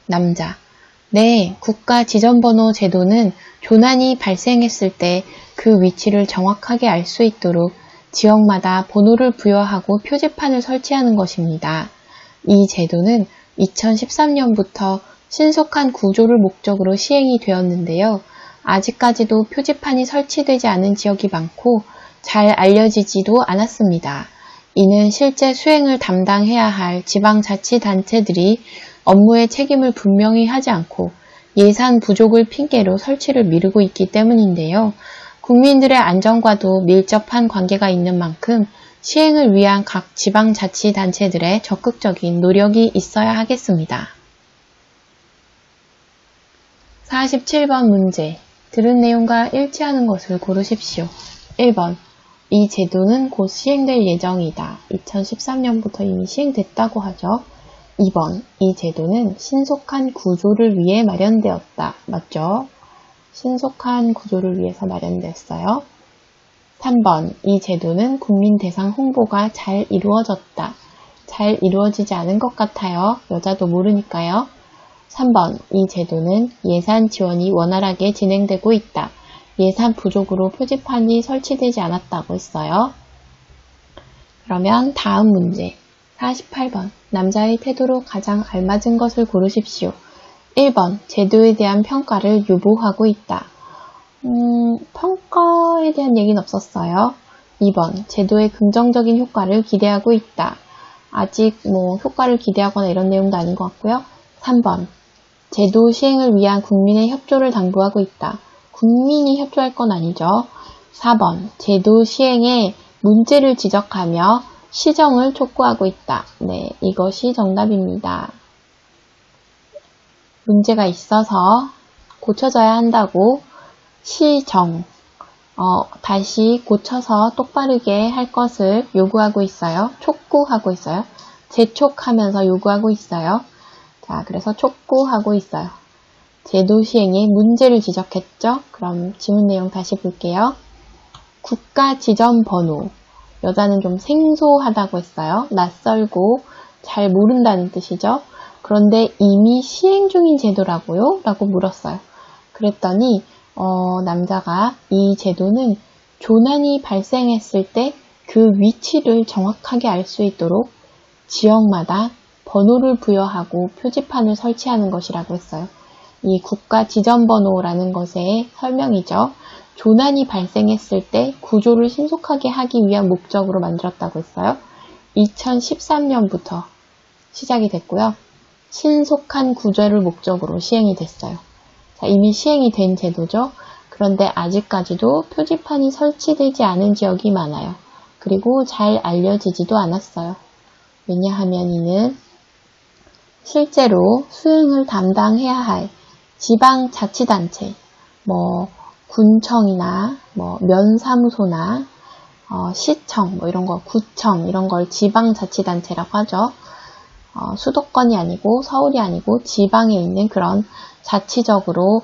[SPEAKER 1] 남자. 네, 국가 지정번호 제도는 조난이 발생했을 때 그 위치를 정확하게 알 수 있도록 지역마다 번호를 부여하고 표지판을 설치하는 것입니다. 이 제도는 2013년부터 신속한 구조를 목적으로 시행이 되었는데요. 아직까지도 표지판이 설치되지 않은 지역이 많고 잘 알려지지도 않았습니다. 이는 실제 수행을 담당해야 할 지방자치단체들이 업무의 책임을 분명히 하지 않고 예산 부족을 핑계로 설치를 미루고 있기 때문인데요. 국민들의 안전과도 밀접한 관계가 있는 만큼 시행을 위한 각 지방자치단체들의 적극적인 노력이 있어야 하겠습니다. 47번 문제. 들은 내용과 일치하는 것을 고르십시오. 1번. 이 제도는 곧 시행될 예정이다. 2013년부터 이미 시행됐다고 하죠. 2번. 이 제도는 신속한 구조를 위해 마련되었다. 맞죠? 신속한 구조를 위해서 마련됐어요. 3번. 이 제도는 국민 대상 홍보가 잘 이루어졌다. 잘 이루어지지 않은 것 같아요. 여자도 모르니까요. 3번. 이 제도는 예산 지원이 원활하게 진행되고 있다. 예산 부족으로 표지판이 설치되지 않았다고 했어요. 그러면 다음 문제. 48번. 남자의 태도로 가장 알맞은 것을 고르십시오. 1번. 제도에 대한 평가를 유보하고 있다. 평가에 대한 얘기는 없었어요. 2번. 제도의 긍정적인 효과를 기대하고 있다. 아직 효과를 기대하거나 이런 내용도 아닌 것 같고요. 3번. 제도 시행을 위한 국민의 협조를 당부하고 있다. 국민이 협조할 건 아니죠. 4번. 제도 시행에 문제를 지적하며 시정을 촉구하고 있다. 네, 이것이 정답입니다. 문제가 있어서 고쳐져야 한다고 시정, 다시 고쳐서 똑바르게 할 것을 요구하고 있어요. 촉구하고 있어요. 재촉하면서 요구하고 있어요. 자, 그래서 촉구하고 있어요. 제도 시행에 문제를 지적했죠? 그럼 지문 내용 다시 볼게요. 국가 지정 번호. 여자는 좀 생소하다고 했어요. 낯설고 잘 모른다는 뜻이죠. 그런데 이미 시행 중인 제도라고요? 라고 물었어요. 그랬더니 남자가 이 제도는 조난이 발생했을 때 그 위치를 정확하게 알 수 있도록 지역마다 번호를 부여하고 표지판을 설치하는 것이라고 했어요. 이 국가 지정번호라는 것의 설명이죠. 조난이 발생했을 때 구조를 신속하게 하기 위한 목적으로 만들었다고 했어요. 2013년부터 시작이 됐고요. 신속한 구조를 목적으로 시행이 됐어요. 자, 이미 시행이 된 제도죠. 그런데 아직까지도 표지판이 설치되지 않은 지역이 많아요. 그리고 잘 알려지지도 않았어요. 왜냐하면 이는 실제로 수행을 담당해야 할 지방자치단체, 군청이나 면사무소나 시청, 이런 거, 구청, 이런 걸 지방자치단체라고 하죠. 수도권이 아니고 서울이 아니고 지방에 있는 그런 자치적으로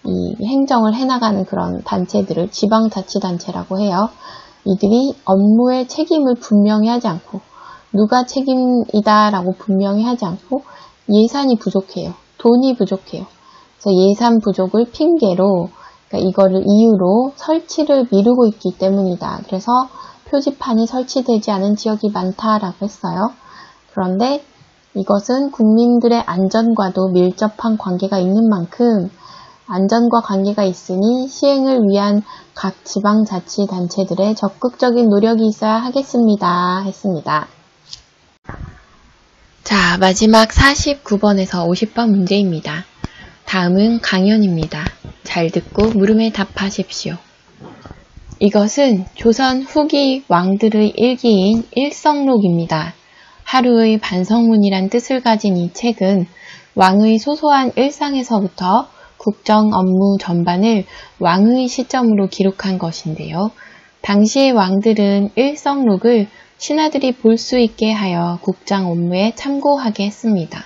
[SPEAKER 1] 이 행정을 해나가는 그런 단체들을 지방자치단체라고 해요. 이들이 업무의 책임을 분명히 하지 않고 누가 책임이다라고 분명히 하지 않고 예산이 부족해요. 돈이 부족해요. 그래서 예산 부족을 핑계로 그러니까 이거를 이유로 설치를 미루고 있기 때문이다. 그래서 표지판이 설치되지 않은 지역이 많다라고 했어요. 그런데 이것은 국민들의 안전과도 밀접한 관계가 있는 만큼 안전과 관계가 있으니 시행을 위한 각 지방자치단체들의 적극적인 노력이 있어야 하겠습니다. 했습니다. 자, 마지막 49번에서 50번 문제입니다. 다음은 강연입니다. 잘 듣고 물음에 답하십시오. 이것은 조선 후기 왕들의 일기인 일성록입니다. 하루의 반성문이란 뜻을 가진 이 책은 왕의 소소한 일상에서부터 국정 업무 전반을 왕의 시점으로 기록한 것인데요. 당시의 왕들은 일성록을 신하들이 볼 수 있게 하여 국장 업무에 참고하게 했습니다.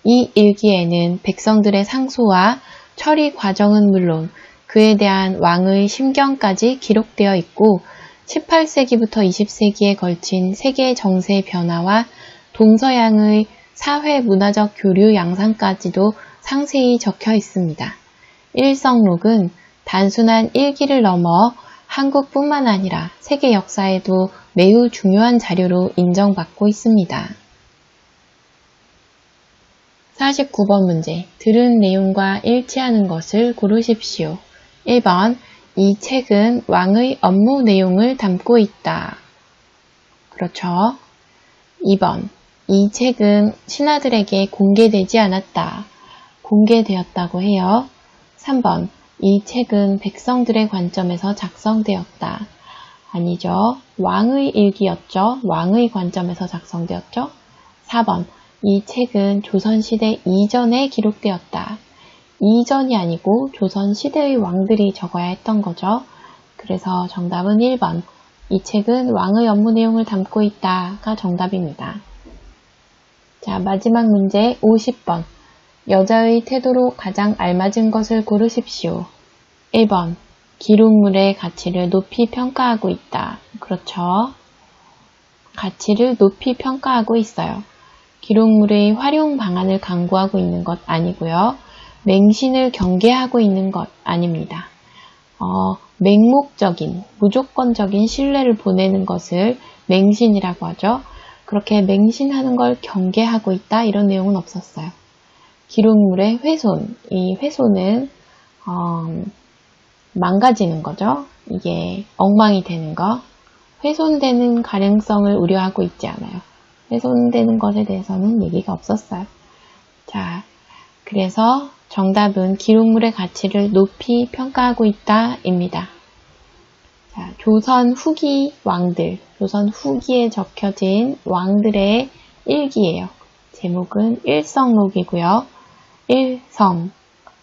[SPEAKER 1] 이 일기에는 백성들의 상소와 처리 과정은 물론 그에 대한 왕의 심경까지 기록되어 있고 18세기부터 20세기에 걸친 세계 정세 변화와 동서양의 사회 문화적 교류 양상까지도 상세히 적혀 있습니다. 일성록은 단순한 일기를 넘어 한국뿐만 아니라 세계 역사에도 매우 중요한 자료로 인정받고 있습니다. 49번 문제. 들은 내용과 일치하는 것을 고르십시오. 1번. 이 책은 왕의 업무 내용을 담고 있다. 그렇죠. 2번. 이 책은 신하들에게 공개되지 않았다. 공개되었다고 해요. 3번. 이 책은 백성들의 관점에서 작성되었다. 아니죠. 왕의 일기였죠. 왕의 관점에서 작성되었죠. 4번. 이 책은 조선시대 이전에 기록되었다. 이전이 아니고 조선시대의 왕들이 적어야 했던 거죠. 그래서 정답은 1번. 이 책은 왕의 업무 내용을 담고 있다가 정답입니다. 자, 마지막 문제 50번. 여자의 태도로 가장 알맞은 것을 고르십시오. 1번. 기록물의 가치를 높이 평가하고 있다. 그렇죠. 가치를 높이 평가하고 있어요. 기록물의 활용 방안을 강구하고 있는 것 아니고요. 맹신을 경계하고 있는 것 아닙니다. 맹목적인, 무조건적인 신뢰를 보내는 것을 맹신이라고 하죠. 그렇게 맹신하는 걸 경계하고 있다 이런 내용은 없었어요. 기록물의 훼손, 이 훼손은 망가지는 거죠. 이게 엉망이 되는 거. 훼손되는 가능성을 우려하고 있지 않아요. 훼손되는 것에 대해서는 얘기가 없었어요. 자, 그래서 정답은 기록물의 가치를 높이 평가하고 있다 입니다. 자, 조선 후기 왕들, 조선 후기에 적혀진 왕들의 일기예요. 제목은 일성록이고요. 일성,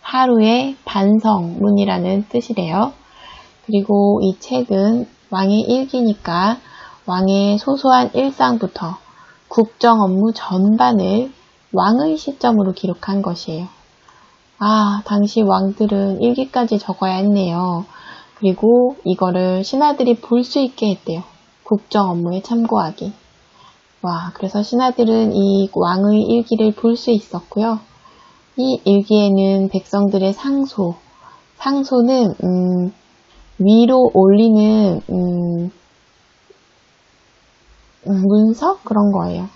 [SPEAKER 1] 하루의 반성문이라는 뜻이래요. 그리고 이 책은 왕의 일기니까 왕의 소소한 일상부터 국정 업무 전반을 왕의 시점으로 기록한 것이에요. 아, 당시 왕들은 일기까지 적어야 했네요. 그리고 이거를 신하들이 볼 수 있게 했대요. 국정 업무에 참고하기. 와, 그래서 신하들은 이 왕의 일기를 볼 수 있었고요. 이 일기에는 백성들의 상소는 위로 올리는 문서? 그런 거예요.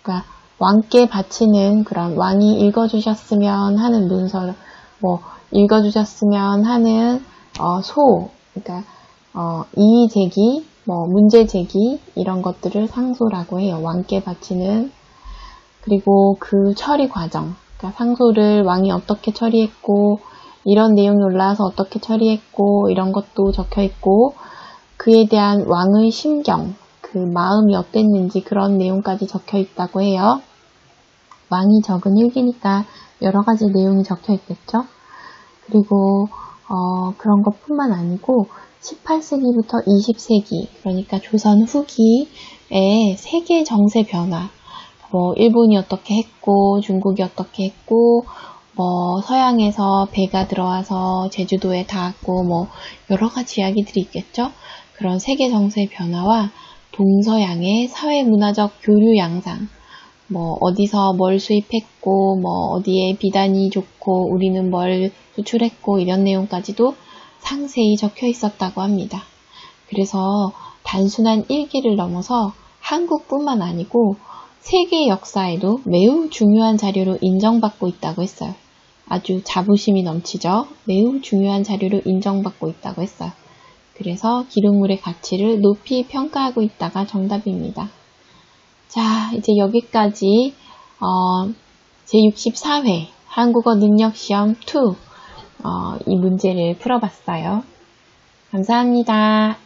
[SPEAKER 1] 그러니까 왕께 바치는 그런 왕이 읽어주셨으면 하는 문서, 읽어주셨으면 하는 그러니까 이의 제기, 문제 제기 이런 것들을 상소라고 해요. 왕께 바치는. 그리고 그 처리 과정, 그러니까 상소를 왕이 어떻게 처리했고 이런 내용이 올라와서 어떻게 처리했고 이런 것도 적혀 있고 그에 대한 왕의 심경, 그 마음이 어땠는지 그런 내용까지 적혀 있다고 해요. 왕이 적은 일기니까 여러 가지 내용이 적혀 있겠죠. 그리고 그런 것뿐만 아니고 18세기부터 20세기, 그러니까 조선 후기의 세계 정세 변화, 일본이 어떻게 했고 중국이 어떻게 했고 서양에서 배가 들어와서 제주도에 닿았고 여러 가지 이야기들이 있겠죠. 그런 세계 정세의 변화와 동서양의 사회문화적 교류 양상, 어디서 뭘 수입했고 어디에 비단이 좋고 우리는 뭘 수출했고 이런 내용까지도 상세히 적혀 있었다고 합니다. 그래서 단순한 일기를 넘어서 한국뿐만 아니고 세계 역사에도 매우 중요한 자료로 인정받고 있다고 했어요. 아주 자부심이 넘치죠. 매우 중요한 자료로 인정받고 있다고 했어요. 그래서 기록물의 가치를 높이 평가하고 있다가 정답입니다. 자, 이제 여기까지 제64회 한국어 능력시험 2 이 문제를 풀어봤어요. 감사합니다.